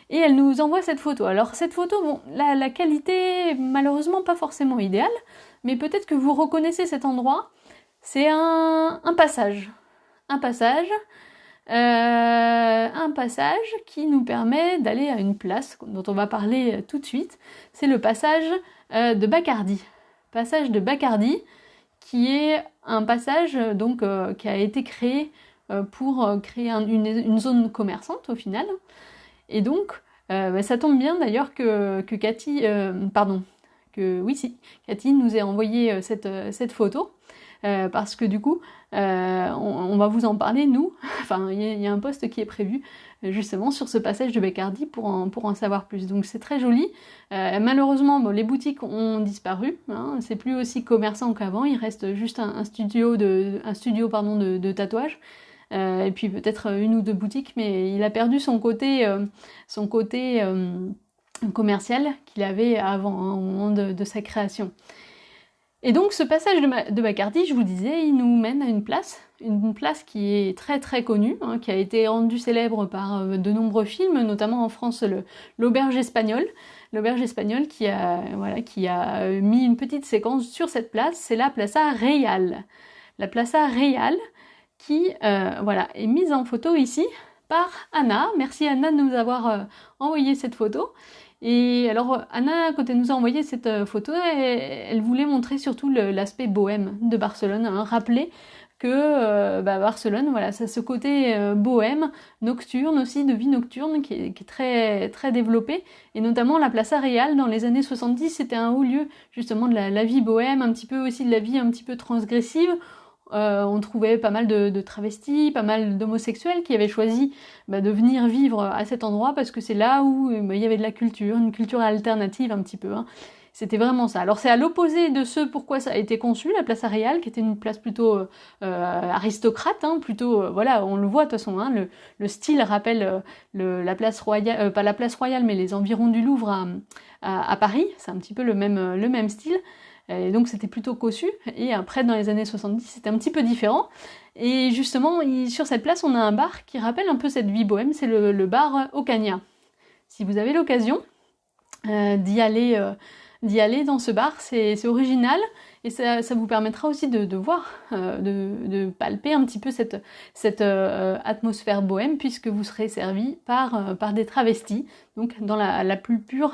Speaker 1: Et elle nous envoie cette photo. Alors cette photo, bon, la qualité, malheureusement pas forcément idéale, mais peut-être que vous reconnaissez cet endroit. C'est un passage. Un passage qui nous permet d'aller à une place dont on va parler tout de suite. C'est le passage de Bacardi. Passage de Bacardi, qui est un passage donc qui a été créé pour créer une zone commerçante au final. Et donc, ça tombe bien d'ailleurs que Cathy, Cathy nous ait envoyé cette photo. Parce que du coup, on va vous en parler, nous. Enfin, il y a un post qui est prévu justement sur ce passage de Bacardi pour en savoir plus. Donc c'est très joli. Malheureusement, les boutiques ont disparu. C'est plus aussi commerçant qu'avant. Il reste juste un studio de tatouage. Et puis peut-être une ou deux boutiques, mais il a perdu son côté commercial qu'il avait avant, au moment de sa création. Et donc ce passage de Bacardi, je vous disais, il nous mène à une place qui est très très connue, qui a été rendue célèbre par de nombreux films, notamment en France l'Auberge espagnole. L'Auberge espagnole qui a mis une petite séquence sur cette place, c'est la Plaza Reial. La Plaza Reial qui est mise en photo ici par Anna. Merci Anna de nous avoir envoyé cette photo. Et alors Anna, quand elle nous a envoyé cette photo, elle voulait montrer surtout l'aspect bohème de Barcelone, rappeler que Barcelone, voilà, ça a ce côté bohème, nocturne aussi, de vie nocturne qui est très, très développé, et notamment la Plaza Reial dans les années 70, c'était un haut lieu justement de la vie bohème, un petit peu aussi de la vie un petit peu transgressive. On trouvait pas mal de travestis, pas mal d'homosexuels qui avaient choisi de venir vivre à cet endroit parce que c'est là où il y avait de la culture, une culture alternative un petit peu. C'était vraiment ça. Alors c'est à l'opposé de ce pourquoi ça a été conçu, la Plaza Reial, qui était une place plutôt aristocrate, plutôt, on le voit de toute façon, le style rappelle la place royale, pas la place royale, mais les environs du Louvre à Paris, c'est un petit peu le même style. Et donc c'était plutôt cossu, et après dans les années 70 c'était un petit peu différent, et justement sur cette place on a un bar qui rappelle un peu cette vie bohème, c'est le bar Ocaña. Si vous avez l'occasion d'y aller dans ce bar, c'est original, et ça vous permettra aussi de voir, de palper un petit peu cette atmosphère bohème, puisque vous serez servi par des travestis, donc dans la plus pure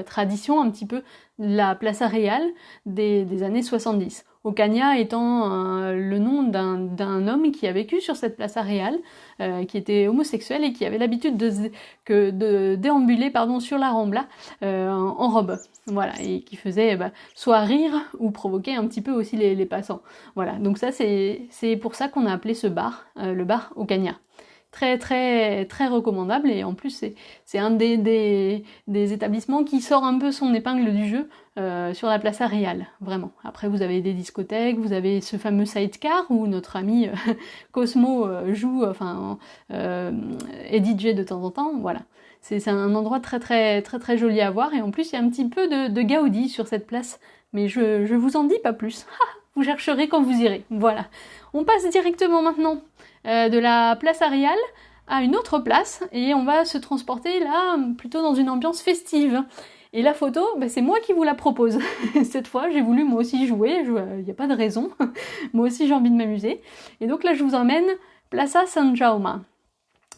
Speaker 1: tradition un petit peu de la Plaza Reial des années 70. Ocaña étant le nom d'un homme qui a vécu sur cette Plaza Reial, qui était homosexuel et qui avait l'habitude de déambuler sur la Rambla en robe. Voilà, et qui faisait soit rire ou provoquer un petit peu aussi les passants. Voilà, donc ça c'est pour ça qu'on a appelé ce bar le bar Ocaña. Très très très recommandable, et en plus c'est un des établissements qui sort un peu son épingle du jeu sur la Plaza Reial, vraiment. Après vous avez des discothèques, vous avez ce fameux sidecar où notre ami Cosmo joue, est DJ de temps en temps, voilà. C'est un endroit très très très très joli à voir, et en plus il y a un petit peu de Gaudi sur cette place, mais je vous en dis pas plus. Vous chercherez quand vous irez, voilà. On passe directement maintenant de la Plaza Reial à une autre place, et on va se transporter là plutôt dans une ambiance festive. Et la photo, c'est moi qui vous la propose. Cette fois, j'ai voulu moi aussi jouer, il n'y a pas de raison. Moi aussi j'ai envie de m'amuser. Et donc là je vous emmène Plaza Sant Jaume.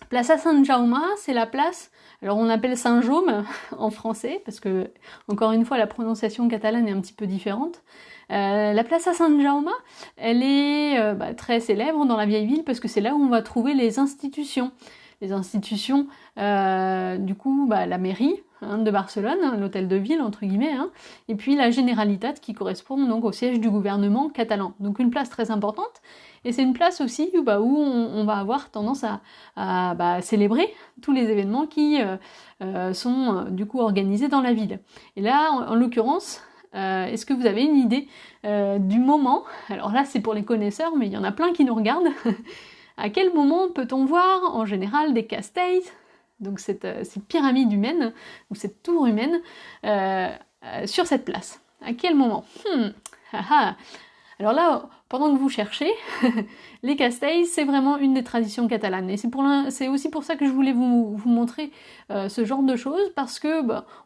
Speaker 1: Plaza Sant Jaume, c'est la place, alors on appelle Saint-Jaume en français, parce que, encore une fois, la prononciation catalane est un petit peu différente. La Plaza Sant Jaume, elle est très célèbre dans la vieille ville, parce que c'est là où on va trouver les institutions. Les institutions, la mairie, de Barcelone, l'hôtel de ville entre guillemets, et puis la Generalitat qui correspond donc au siège du gouvernement catalan. Donc une place très importante, et c'est une place aussi où on va avoir tendance à célébrer tous les événements qui sont du coup organisés dans la ville. Et là, en l'occurrence, est-ce que vous avez une idée du moment? Alors là, c'est pour les connaisseurs, mais il y en a plein qui nous regardent. À quel moment peut-on voir en général des castells, donc cette pyramide humaine, ou cette tour humaine, sur cette place? À quel moment? Alors là, pendant que vous cherchez, les castells, c'est vraiment une des traditions catalanes. Et c'est aussi pour ça que je voulais vous montrer ce genre de choses, parce que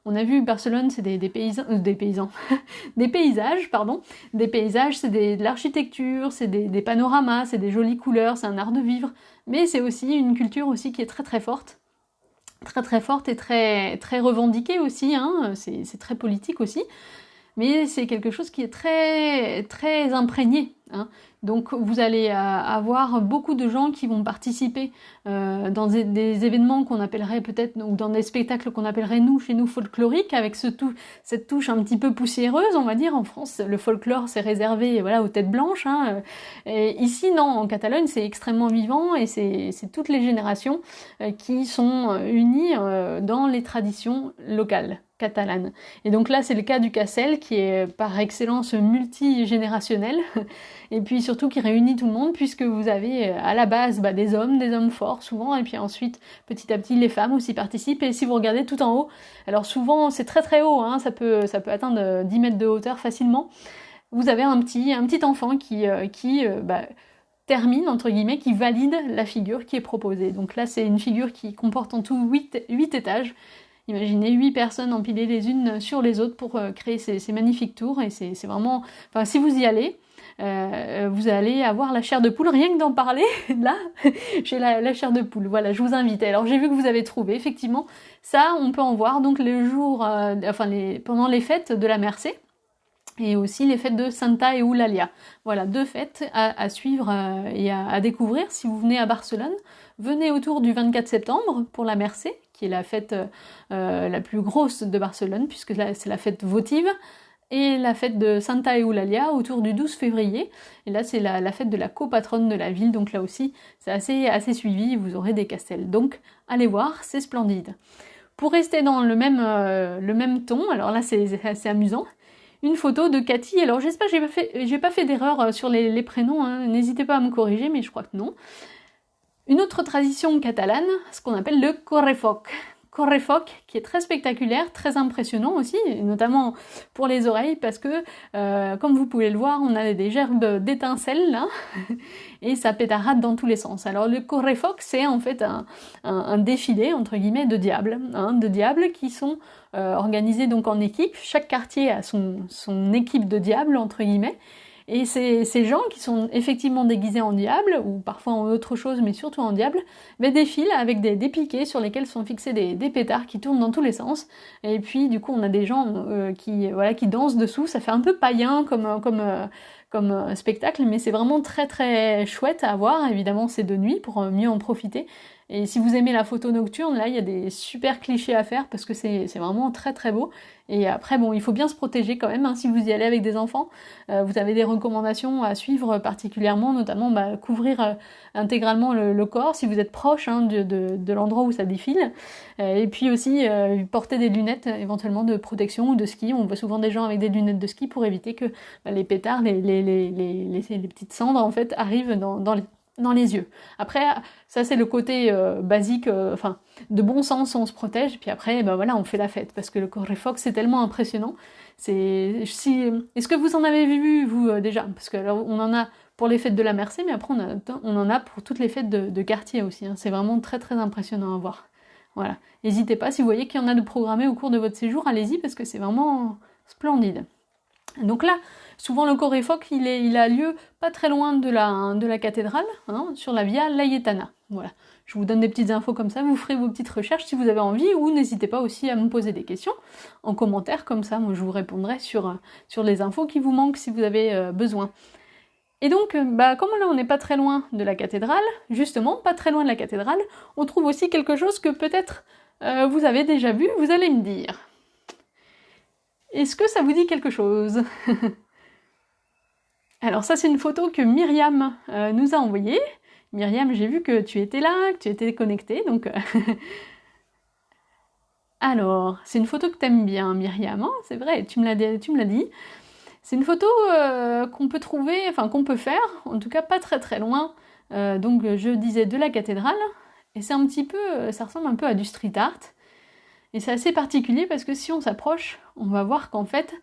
Speaker 1: on a vu Barcelone, c'est des paysages, c'est de l'architecture, c'est des panoramas, c'est des jolies couleurs, c'est un art de vivre, mais c'est aussi une culture aussi qui est très très forte. Très forte et très, très revendiquée aussi, c'est très politique aussi. Mais c'est quelque chose qui est très, très imprégné. Donc vous allez avoir beaucoup de gens qui vont participer dans des événements qu'on appellerait peut-être, ou dans des spectacles qu'on appellerait chez nous folkloriques, avec cette touche un petit peu poussiéreuse, on va dire. En France, le folklore c'est réservé aux têtes blanches. Et ici, non, en Catalogne, c'est extrêmement vivant, et c'est toutes les générations qui sont unies dans les traditions locales catalane. Et donc là, c'est le cas du Castel, qui est par excellence multigénérationnel, et puis surtout qui réunit tout le monde, puisque vous avez à la base des hommes forts souvent, et puis ensuite, petit à petit, les femmes aussi participent. Et si vous regardez tout en haut, alors souvent, c'est très très haut, ça peut atteindre 10 mètres de hauteur facilement, vous avez un petit enfant qui termine, entre guillemets, qui valide la figure qui est proposée. Donc là, c'est une figure qui comporte en tout 8 étages. Imaginez 8 personnes empilées les unes sur les autres pour créer ces magnifiques tours, et c'est vraiment... Enfin, si vous y allez, vous allez avoir la chair de poule, rien que d'en parler, là, j'ai la chair de poule, voilà, je vous invite. Alors j'ai vu que vous avez trouvé, effectivement, ça, on peut en voir, donc le jour, pendant les fêtes de la Mercè, et aussi les fêtes de Santa Eulalia. Voilà, 2 fêtes à suivre et à découvrir si vous venez à Barcelone. Venez autour du 24 septembre pour la Mercè, qui est la fête la plus grosse de Barcelone, puisque c'est la fête votive, et la fête de Santa Eulalia autour du 12 février. Et là, c'est la fête de la copatronne de la ville, donc là aussi, c'est assez suivi, vous aurez des castels. Donc, allez voir, c'est splendide. Pour rester dans le même ton, alors là, c'est assez amusant, une photo de Cathy. Alors j'espère que j'ai pas fait d'erreur sur les prénoms, n'hésitez pas à me corriger, mais je crois que non. Une autre tradition catalane, ce qu'on appelle le correfoc. Correfoc, qui est très spectaculaire, très impressionnant aussi, notamment pour les oreilles, parce que, comme vous pouvez le voir, on a des gerbes d'étincelles, là, et ça pétarade dans tous les sens. Alors le correfoc, c'est en fait un défilé, entre guillemets, de diables qui sont organisés donc en équipe. Chaque quartier a son équipe de diables, entre guillemets. Et ces gens qui sont effectivement déguisés en diable, ou parfois en autre chose, mais surtout en diable, défilent avec des piquets sur lesquels sont fixés des pétards qui tournent dans tous les sens. Et puis du coup on a des gens qui dansent dessous, ça fait un peu païen comme spectacle, mais c'est vraiment très très chouette à voir. Évidemment c'est de nuit pour mieux en profiter. Et si vous aimez la photo nocturne, là il y a des super clichés à faire parce que c'est vraiment très très beau. Et après bon, il faut bien se protéger quand même, si vous y allez avec des enfants. Vous avez des recommandations à suivre particulièrement, notamment couvrir intégralement le corps si vous êtes proche de l'endroit où ça défile. Et puis aussi porter des lunettes éventuellement de protection ou de ski. On voit souvent des gens avec des lunettes de ski pour éviter que les pétards, les petites cendres en fait arrivent dans les yeux. Après, ça c'est le côté basique, de bon sens, on se protège, et puis après, on fait la fête, parce que le correfoc c'est tellement impressionnant. Est-ce que vous en avez vu, vous, déjà? Parce que alors, on en a pour les fêtes de la Mercè, mais après on en a pour toutes les fêtes de quartier aussi. C'est vraiment très très impressionnant à voir. Voilà. N'hésitez pas, si vous voyez qu'il y en a de programmés au cours de votre séjour, allez-y, parce que c'est vraiment splendide. Donc là, souvent le correfoc, il a lieu pas très loin de la cathédrale, sur la Via Laietana. Voilà. Je vous donne des petites infos comme ça, vous ferez vos petites recherches si vous avez envie, ou n'hésitez pas aussi à me poser des questions en commentaire, comme ça moi je vous répondrai sur les infos qui vous manquent si vous avez besoin. Et donc, comme là on n'est pas très loin de la cathédrale, justement, pas très loin de la cathédrale, on trouve aussi quelque chose que peut-être vous avez déjà vu, vous allez me dire. Est-ce que ça vous dit quelque chose? Alors ça, c'est une photo que Myriam nous a envoyée. Myriam, j'ai vu que tu étais là, que tu étais connectée, donc... Alors, c'est une photo que t'aimes bien, Myriam, hein, c'est vrai, tu me l'as dit. C'est une photo qu'on peut trouver, enfin qu'on peut faire, en tout cas pas très très loin, donc je disais de la cathédrale, et c'est un petit peu, ça ressemble un peu à du street art, et c'est assez particulier parce que si on s'approche, on va voir qu'en fait,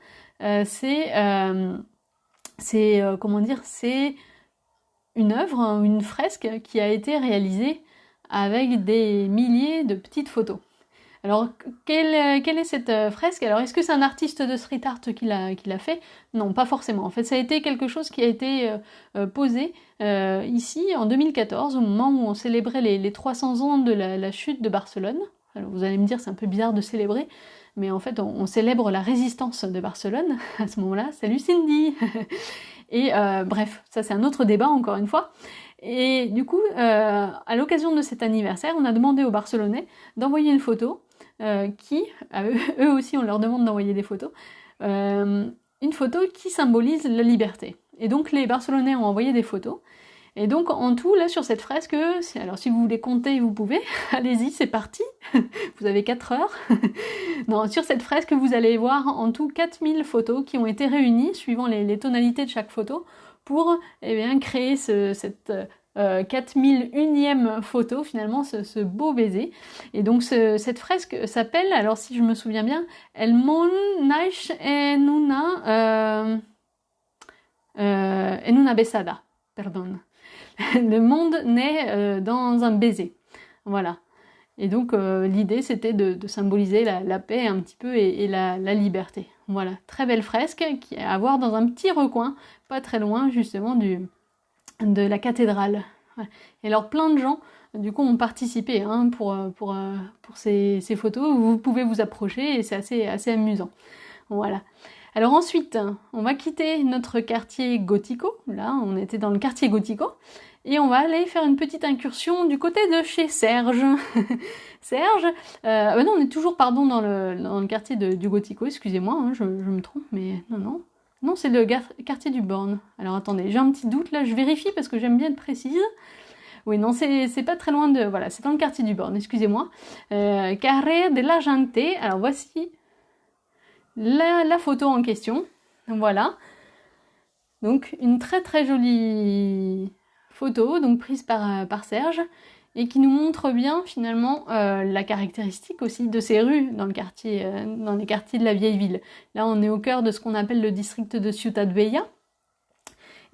Speaker 1: comment dire, c'est une œuvre, une fresque qui a été réalisée avec des milliers de petites photos. Alors, quelle est cette fresque? Alors, est-ce que c'est un artiste de street art qui l'a fait? Non, pas forcément. En fait, ça a été quelque chose qui a été posé ici en 2014, au moment où on célébrait les 300 ans de la chute de Barcelone. Alors, vous allez me dire, c'est un peu bizarre de célébrer, mais en fait, on célèbre la résistance de Barcelone à ce moment-là. Salut Cindy! Et bref, ça c'est un autre débat, encore une fois. Et du coup, à l'occasion de cet anniversaire, on a demandé aux Barcelonais d'envoyer une photo eux aussi on leur demande d'envoyer des photos, une photo qui symbolise la liberté. Et donc les Barcelonais ont envoyé des photos. Et donc en tout, là sur cette fresque, alors si vous voulez compter, vous pouvez, allez-y, c'est parti, vous avez 4 heures. Non, sur cette fresque, vous allez voir en tout 4000 photos qui ont été réunies, suivant les tonalités de chaque photo, pour créer cette 4001e photo, finalement, ce beau baiser. Et donc cette fresque s'appelle, alors si je me souviens bien, El Món naix en una besada, pardon. Le monde naît dans un baiser. Voilà. Et donc l'idée c'était de symboliser la paix un petit peu et la liberté. Voilà, très belle fresque qui est à voir dans un petit recoin, pas très loin justement de la cathédrale. Voilà. Et alors plein de gens du coup ont participé pour ces photos. Vous pouvez vous approcher et c'est assez amusant. Voilà. Alors ensuite, on va quitter notre quartier gothico. Là, on était dans le quartier gothico. Et on va aller faire une petite incursion du côté de chez Serge. Serge, non, on est toujours, pardon, dans le quartier du Gothico, excusez-moi, hein, je me trompe, mais non. Non, c'est le quartier du Born. Alors attendez, j'ai un petit doute là, je vérifie parce que j'aime bien être précise. Oui, non, c'est pas très loin de... Voilà, c'est dans le quartier du Born, excusez-moi. Carré de la Gente. Alors voici la photo en question. Voilà. Donc une très très jolie photo, donc prise par Serge, et qui nous montre bien finalement la caractéristique aussi de ces rues dans les quartiers de la vieille ville. Là on est au cœur de ce qu'on appelle le district de Ciutat Vella,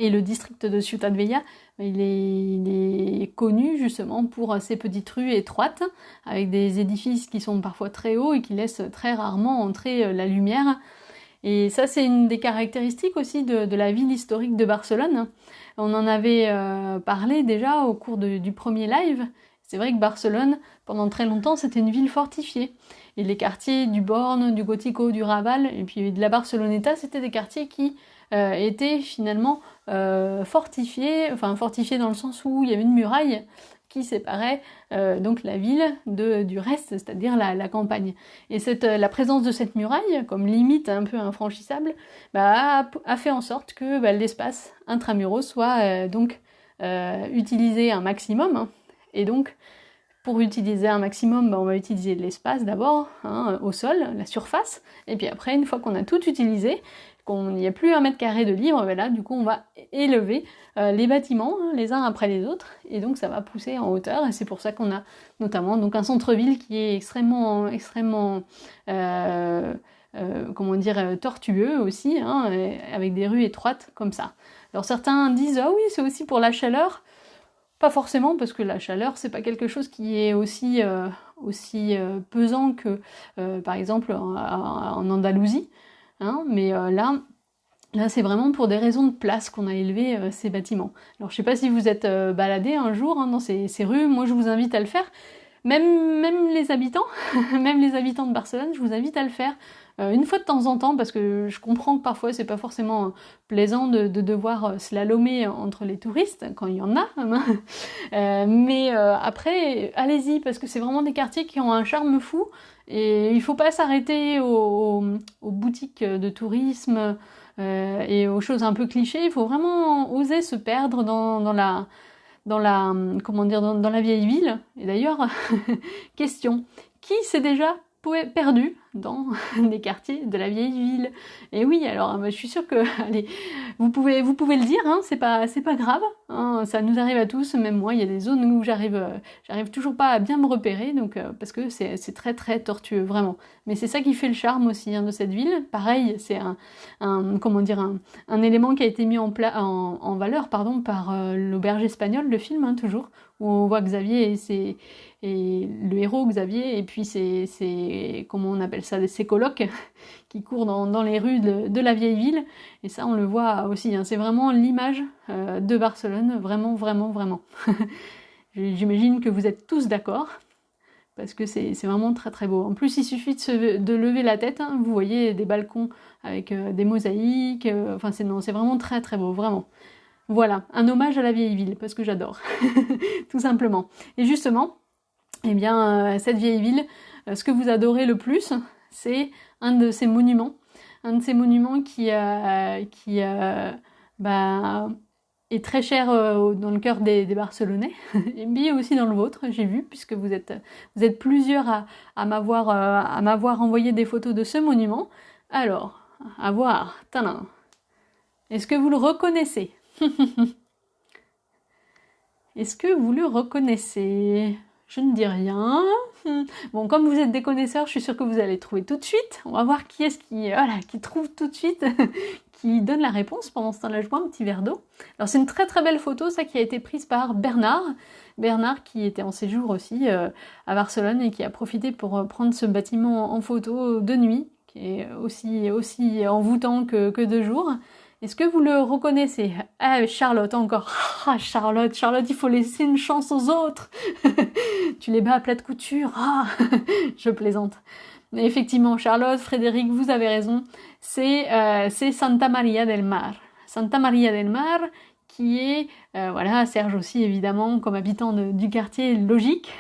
Speaker 1: et le district de Ciutat Vella, il est connu justement pour ces petites rues étroites, avec des édifices qui sont parfois très hauts et qui laissent très rarement entrer la lumière. Et ça, c'est une des caractéristiques aussi de la ville historique de Barcelone. On en avait parlé déjà au cours du premier live. C'est vrai que Barcelone, pendant très longtemps, c'était une ville fortifiée. Et les quartiers du Born, du Gothico, du Raval, et puis de la Barceloneta, c'était des quartiers qui étaient finalement fortifiés dans le sens où il y avait une muraille qui séparait donc la ville du reste, c'est-à-dire la campagne. Et la présence de cette muraille, comme limite un peu infranchissable, a fait en sorte que l'espace intramuros soit utilisé un maximum. Et donc, pour utiliser un maximum, on va utiliser l'espace d'abord, au sol, la surface, et puis après, une fois qu'on a tout utilisé, qu'on n'y a plus 1 mètre carré de libre, là, du coup, on va élever les bâtiments, les uns après les autres, et donc ça va pousser en hauteur, et c'est pour ça qu'on a notamment donc un centre-ville qui est extrêmement tortueux aussi, avec des rues étroites comme ça. Alors certains disent « Ah oui, c'est aussi pour la chaleur », pas forcément, parce que la chaleur, c'est pas quelque chose qui est aussi pesant que, par exemple, en Andalousie, mais là, c'est vraiment pour des raisons de place qu'on a élevé ces bâtiments. Alors, je sais pas si vous êtes baladé un jour dans ces rues, moi je vous invite à le faire. Même les habitants, même les habitants de Barcelone, je vous invite à le faire. une fois de temps en temps, parce que je comprends que parfois c'est pas forcément plaisant de devoir slalomer entre les touristes, quand il y en a, mais après, allez-y, parce que c'est vraiment des quartiers qui ont un charme fou, et il faut pas s'arrêter aux boutiques de tourisme et aux choses un peu clichés, il faut vraiment oser se perdre dans la vieille ville. Et d'ailleurs, question, qui s'est déjà perdu dans des quartiers de la vieille ville? Et oui, alors je suis sûre que, allez, vous pouvez le dire, hein, c'est pas grave, hein, ça nous arrive à tous, même moi, il y a des zones où j'arrive toujours pas à bien me repérer, donc parce que c'est très très tortueux, vraiment. Mais c'est ça qui fait le charme aussi, hein, de cette ville. Pareil, c'est un élément qui a été mis en valeur, pardon, par l'auberge espagnole, le film, hein, toujours, où on voit Xavier et le héros Xavier, et puis comment on appelle ça, ses colocs qui courent dans les rues de la vieille ville, et ça on le voit aussi, hein, c'est vraiment l'image de Barcelone, vraiment, vraiment, vraiment. J'imagine que vous êtes tous d'accord, parce que c'est vraiment très très beau. En plus, il suffit de lever la tête, hein, vous voyez des balcons avec des mosaïques, enfin c'est vraiment très très beau, vraiment. Voilà, un hommage à la vieille ville, parce que j'adore, tout simplement. Et justement, eh bien, cette vieille ville, ce que vous adorez le plus, c'est un de ces monuments qui est très cher dans le cœur des Barcelonais, et bien aussi dans le vôtre, j'ai vu, puisque vous êtes plusieurs à m'avoir envoyé des photos de ce monument. Alors, à voir, tadam. Est-ce que vous le reconnaissez? Est-ce que vous le reconnaissez? Je ne dis rien. Bon, comme vous êtes des connaisseurs, je suis sûre que vous allez trouver tout de suite. On va voir qui est-ce qui trouve tout de suite, qui donne la réponse. Pendant ce temps-là, je bois un petit verre d'eau. Alors, c'est une très très belle photo, ça, qui a été prise par Bernard. Bernard, qui était en séjour aussi à Barcelone et qui a profité pour prendre ce bâtiment en photo de nuit, qui est aussi envoûtant que de jour. Est-ce que vous le reconnaissez? Ah, Charlotte, encore. Ah, Charlotte, il faut laisser une chance aux autres. Tu les bats à plate couture. Ah, je plaisante. Mais effectivement, Charlotte, Frédéric, vous avez raison. C'est Santa Maria del Mar. Santa Maria del Mar, qui est, Serge aussi, évidemment, comme habitant du quartier, logique.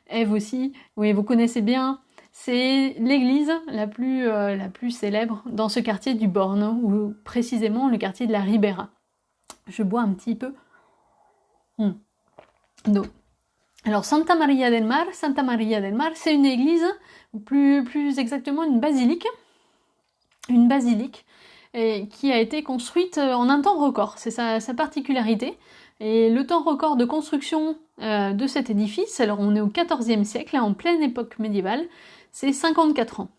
Speaker 1: Ève aussi, oui, vous connaissez bien. C'est l'église la plus célèbre dans ce quartier du Born, ou précisément le quartier de la Ribera. Je bois un petit peu d'eau. Alors Santa Maria del Mar, c'est une église, plus exactement une basilique, qui a été construite en un temps record. C'est sa particularité. Et le temps record de construction de cet édifice, alors on est au XIVe siècle, en pleine époque médiévale, c'est 54 ans.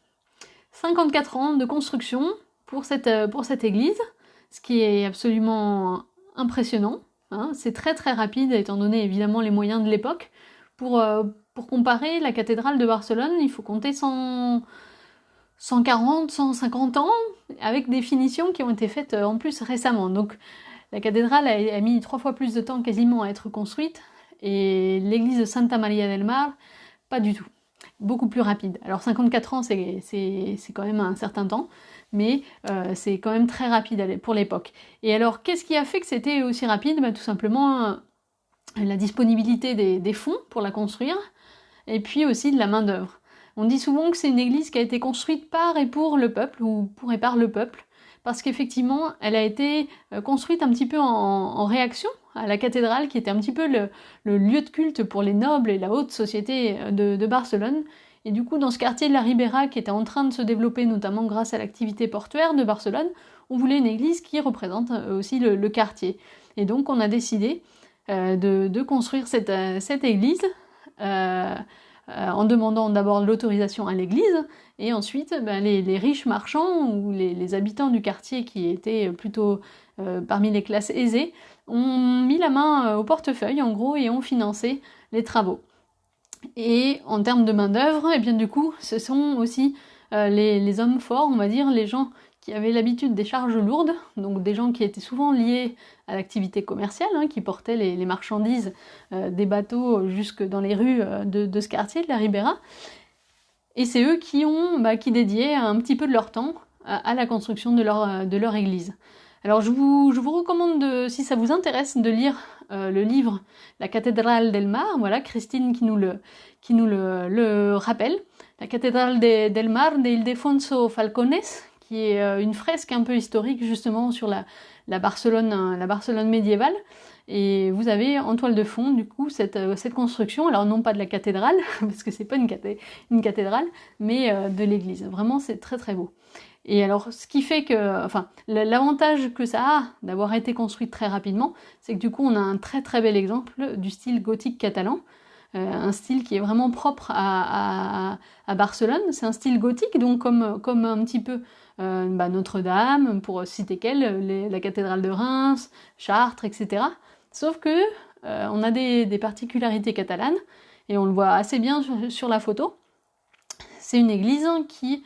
Speaker 1: 54 ans de construction pour cette église, ce qui est absolument impressionnant. Hein. C'est très très rapide, étant donné évidemment les moyens de l'époque. Pour comparer, la cathédrale de Barcelone, il faut compter 140, 150 ans, avec des finitions qui ont été faites en plus récemment. Donc la cathédrale a mis 3 fois plus de temps quasiment à être construite, et l'église de Santa Maria del Mar, pas du tout. Beaucoup plus rapide. Alors 54 ans, c'est quand même un certain temps, mais c'est quand même très rapide pour l'époque. Et alors, qu'est-ce qui a fait que c'était aussi rapide? Tout simplement la disponibilité des fonds pour la construire, et puis aussi de la main-d'œuvre. On dit souvent que c'est une église qui a été construite par et pour le peuple, ou pour et par le peuple, parce qu'effectivement, elle a été construite un petit peu en réaction à la cathédrale, qui était un petit peu le lieu de culte pour les nobles et la haute société de Barcelone. Et du coup, dans ce quartier de la Ribera, qui était en train de se développer, notamment grâce à l'activité portuaire de Barcelone, on voulait une église qui représente aussi le quartier. Et donc, on a décidé de construire cette église en demandant d'abord l'autorisation à l'église, et ensuite les riches marchands ou les habitants du quartier, qui étaient plutôt parmi les classes aisées, ont mis la main au portefeuille en gros et ont financé les travaux. Et en termes de main d'œuvre, et bien du coup, ce sont aussi les hommes forts, on va dire, les gens qui avaient l'habitude des charges lourdes, donc des gens qui étaient souvent liés à l'activité commerciale, hein, qui portaient les marchandises des bateaux jusque dans les rues de ce quartier, de la Ribera. Et c'est eux qui dédiaient un petit peu de leur temps à la construction de leur église. Alors je vous recommande, si ça vous intéresse, de lire le livre La cathédrale del Mar, voilà, Christine qui nous le rappelle. La cathédrale del Mar de Ildefonso Falcones, qui est une fresque un peu historique justement sur la Barcelone médiévale. Et vous avez en toile de fond, du coup, cette construction, alors non pas de la cathédrale, parce que c'est pas une cathédrale, mais de l'église. Vraiment, c'est très très beau. Et alors, ce qui fait que, enfin, l'avantage que ça a d'avoir été construite très rapidement, c'est que du coup, on a un très très bel exemple du style gothique catalan, un style qui est vraiment propre à Barcelone. C'est un style gothique, donc comme un petit peu Notre-Dame, pour citer qu'elle, la cathédrale de Reims, Chartres, etc. Sauf que on a des particularités catalanes, et on le voit assez bien sur la photo. C'est une église qui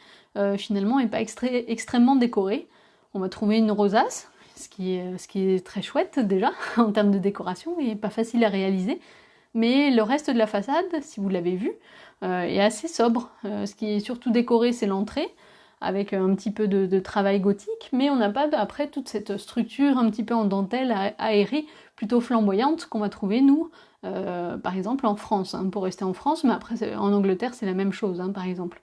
Speaker 1: finalement n'est pas extrêmement décorée. On va trouver une rosace, ce qui est très chouette déjà en termes de décoration et pas facile à réaliser. Mais le reste de la façade, si vous l'avez vu, est assez sobre. Ce qui est surtout décoré, c'est l'entrée, avec un petit peu de travail gothique, mais on n'a pas après toute cette structure un petit peu en dentelle aérée, plutôt flamboyante, qu'on va trouver nous, par exemple en France, hein, pour rester en France, mais après en Angleterre c'est la même chose, hein, par exemple.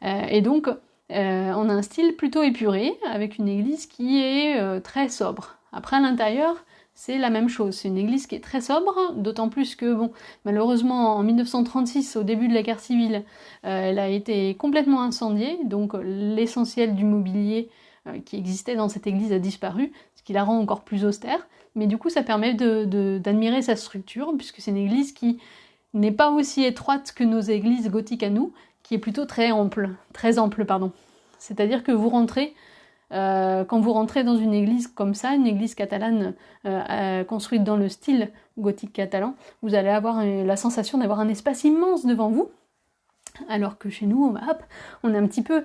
Speaker 1: Et donc on a un style plutôt épuré, avec une église qui est très sobre. Après à l'intérieur, c'est la même chose, c'est une église qui est très sobre, d'autant plus que, bon, malheureusement, en 1936, au début de la guerre civile, elle a été complètement incendiée, donc l'essentiel du mobilier qui existait dans cette église a disparu, ce qui la rend encore plus austère, mais du coup ça permet d'admirer sa structure, puisque c'est une église qui n'est pas aussi étroite que nos églises gothiques à nous, qui est plutôt très ample, pardon. C'est-à-dire que vous rentrez, quand vous rentrez dans une église comme ça, une église catalane construite dans le style gothique catalan, vous allez avoir la sensation d'avoir un espace immense devant vous, alors que chez nous, hop, on est un petit peu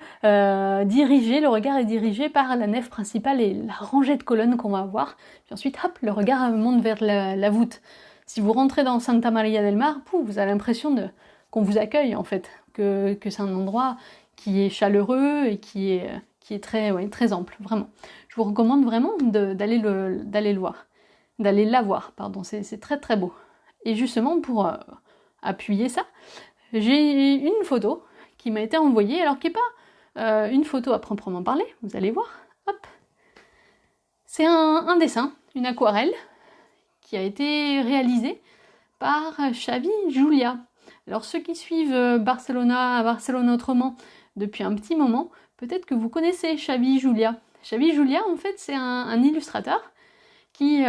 Speaker 1: dirigé, le regard est dirigé par la nef principale et la rangée de colonnes qu'on va avoir, puis ensuite, hop, le regard monte vers la voûte. Si vous rentrez dans Santa Maria del Mar, vous avez l'impression qu'on vous accueille en fait, que c'est un endroit qui est chaleureux et qui est très ample, vraiment. Je vous recommande vraiment d'aller la voir, pardon, c'est très très beau. Et justement, pour appuyer ça, j'ai une photo qui m'a été envoyée, alors qui n'est pas une photo à proprement parler, vous allez voir, hop. C'est un dessin, une aquarelle, qui a été réalisée par Xavi Julia. Alors ceux qui suivent Barcelone Autrement depuis un petit moment, peut-être que vous connaissez Xavi Julia. Xavi Julia, en fait, c'est un illustrateur qui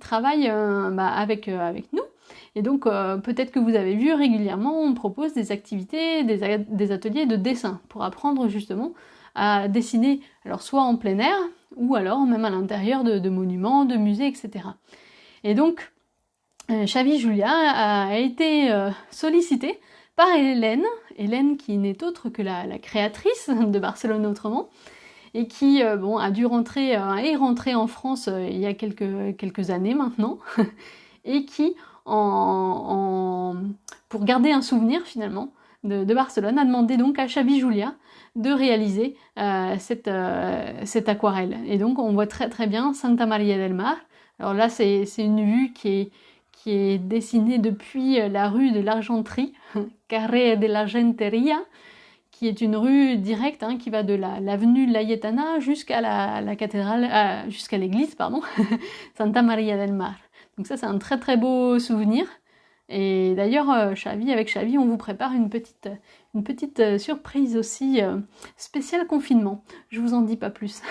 Speaker 1: travaille avec nous. Et donc, peut-être que vous avez vu régulièrement, on propose des activités, des ateliers de dessin pour apprendre justement à dessiner, alors soit en plein air, ou alors même à l'intérieur de monuments, de musées, etc. Et donc, Xavi Julia a été sollicitée par Hélène qui n'est autre que la créatrice de Barcelone Autrement, et qui a dû rentrer en France il y a quelques années maintenant, et qui, pour garder un souvenir finalement de Barcelone, a demandé donc à Xavi Julia de réaliser cette aquarelle. Et donc on voit très très bien Santa Maria del Mar. Alors là c'est une vue qui est dessinée depuis la rue de l'Argenterie, Carrer de l'Argenteria, qui est une rue directe qui va de l'avenue Layetana jusqu'à la cathédrale, jusqu'à l'église, pardon, Santa Maria del Mar. Donc ça c'est un très très beau souvenir. Et d'ailleurs, avec Xavi, on vous prépare une petite surprise aussi spéciale confinement. Je vous en dis pas plus.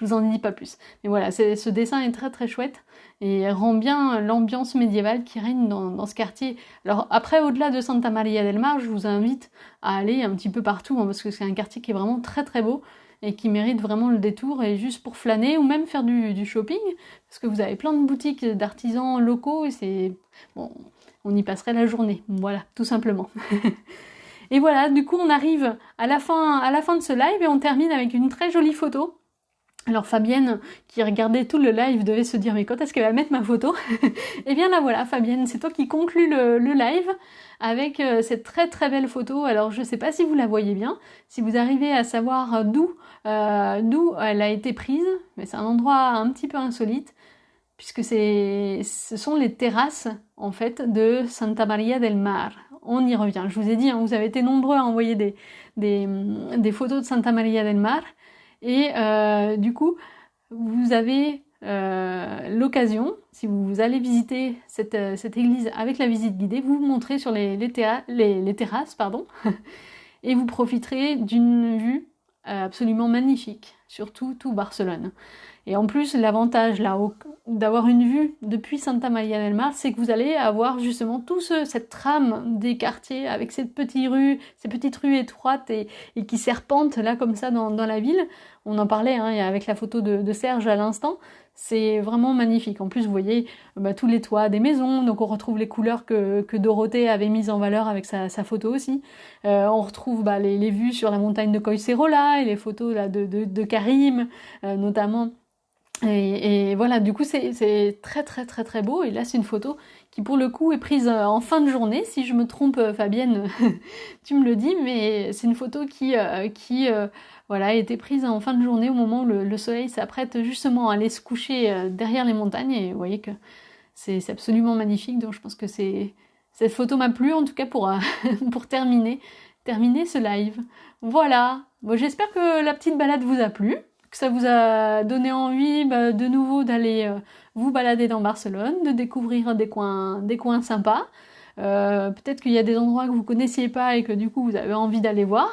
Speaker 1: Mais voilà, ce dessin est très très chouette et rend bien l'ambiance médiévale qui règne dans ce quartier. Alors après, au-delà de Santa Maria del Mar, je vous invite à aller un petit peu partout parce que c'est un quartier qui est vraiment très très beau et qui mérite vraiment le détour, et juste pour flâner ou même faire du shopping, parce que vous avez plein de boutiques d'artisans locaux et c'est... Bon, on y passerait la journée, voilà, tout simplement. Et voilà, du coup on arrive à la fin de ce live et on termine avec une très jolie photo Alors Fabienne, qui regardait tout le live, devait se dire mais quand est-ce qu'elle va mettre ma photo? Et bien là voilà, Fabienne, c'est toi qui conclus le live avec cette très très belle photo. Alors je sais pas si vous la voyez bien, si vous arrivez à savoir d'où elle a été prise, mais c'est un endroit un petit peu insolite, puisque ce sont les terrasses en fait de Santa Maria del Mar. On y revient. Je vous ai dit, hein, vous avez été nombreux à envoyer des photos de Santa Maria del Mar. Et du coup, vous avez l'occasion, si vous allez visiter cette église avec la visite guidée, vous vous montrez sur les terrasses, pardon, et vous profiterez d'une vue absolument magnifique sur tout Barcelone. Et en plus, l'avantage là d'avoir une vue depuis Santa Maria del Mar, c'est que vous allez avoir justement cette trame des quartiers avec ces petites rues étroites et qui serpentent là comme ça dans la ville. On en parlait hein, avec la photo de Serge à l'instant. C'est vraiment magnifique. En plus, vous voyez tous les toits des maisons, donc on retrouve les couleurs que Dorothée avait mises en valeur avec sa photo aussi. On retrouve les vues sur la montagne de Collserola et les photos là, de Karim, notamment. Et voilà, du coup c'est très très très très beau. Et là c'est une photo qui pour le coup est prise en fin de journée. Si je me trompe, Fabienne, tu me le dis, mais c'est une photo qui voilà, a été prise en fin de journée au moment où le soleil s'apprête justement à aller se coucher derrière les montagnes. Et vous voyez que c'est absolument magnifique. Donc je pense que cette photo m'a plu en tout cas pour terminer ce live. Voilà. Bon, j'espère que la petite balade vous a plu, que ça vous a donné envie de nouveau d'aller vous balader dans Barcelone, de découvrir des coins sympas. Peut-être qu'il y a des endroits que vous connaissiez pas et que du coup vous avez envie d'aller voir.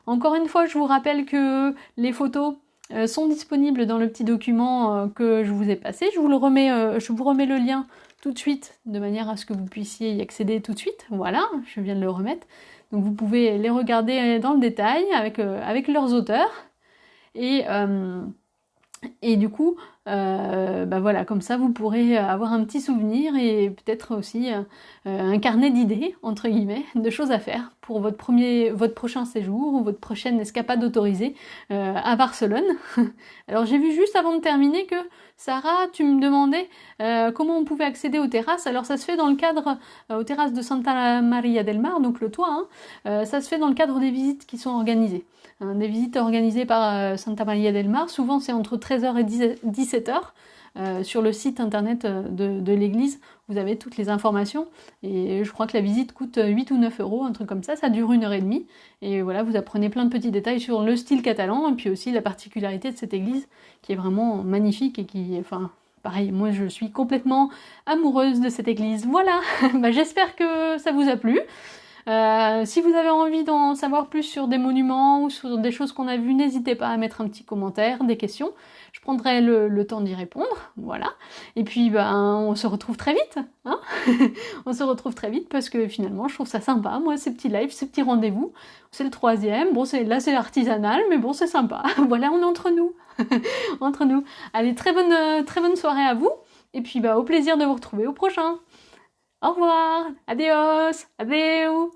Speaker 1: Encore une fois, je vous rappelle que les photos sont disponibles dans le petit document que je vous ai passé. Je vous remets le lien tout de suite, de manière à ce que vous puissiez y accéder tout de suite. Voilà, je viens de le remettre. Donc vous pouvez les regarder dans le détail avec leurs auteurs. Et du coup, voilà, comme ça vous pourrez avoir un petit souvenir et peut-être aussi un carnet d'idées, entre guillemets, de choses à faire pour votre prochain séjour ou votre prochaine escapade autorisée à Barcelone. Alors j'ai vu juste avant de terminer que Sarah, tu me demandais comment on pouvait accéder aux terrasses. Alors ça se fait dans le cadre, aux terrasses de Santa Maria del Mar, donc le toit, hein, ça se fait dans le cadre des visites qui sont organisées. Des visites organisées par Santa Maria del Mar, souvent c'est entre 13h et 17h. Sur le site internet de l'église, vous avez toutes les informations et je crois que la visite coûte 8 ou 9 euros, un truc comme ça dure 1h30 et voilà, vous apprenez plein de petits détails sur le style catalan et puis aussi la particularité de cette église qui est vraiment magnifique et pareil, moi je suis complètement amoureuse de cette église. Voilà, j'espère que ça vous a plu. Si vous avez envie d'en savoir plus sur des monuments ou sur des choses qu'on a vues, n'hésitez pas à mettre un petit commentaire, des questions. Je prendrai le temps d'y répondre, voilà. Et puis, on se retrouve très vite, hein. On se retrouve très vite parce que finalement, je trouve ça sympa, moi, ces petits lives, ces petits rendez-vous. C'est le 3e, bon, là, c'est artisanal, mais bon, c'est sympa. Voilà, on est entre nous. Entre nous. Allez, très bonne soirée à vous. Et puis, au plaisir de vous retrouver au prochain. Au revoir, adios, adeu.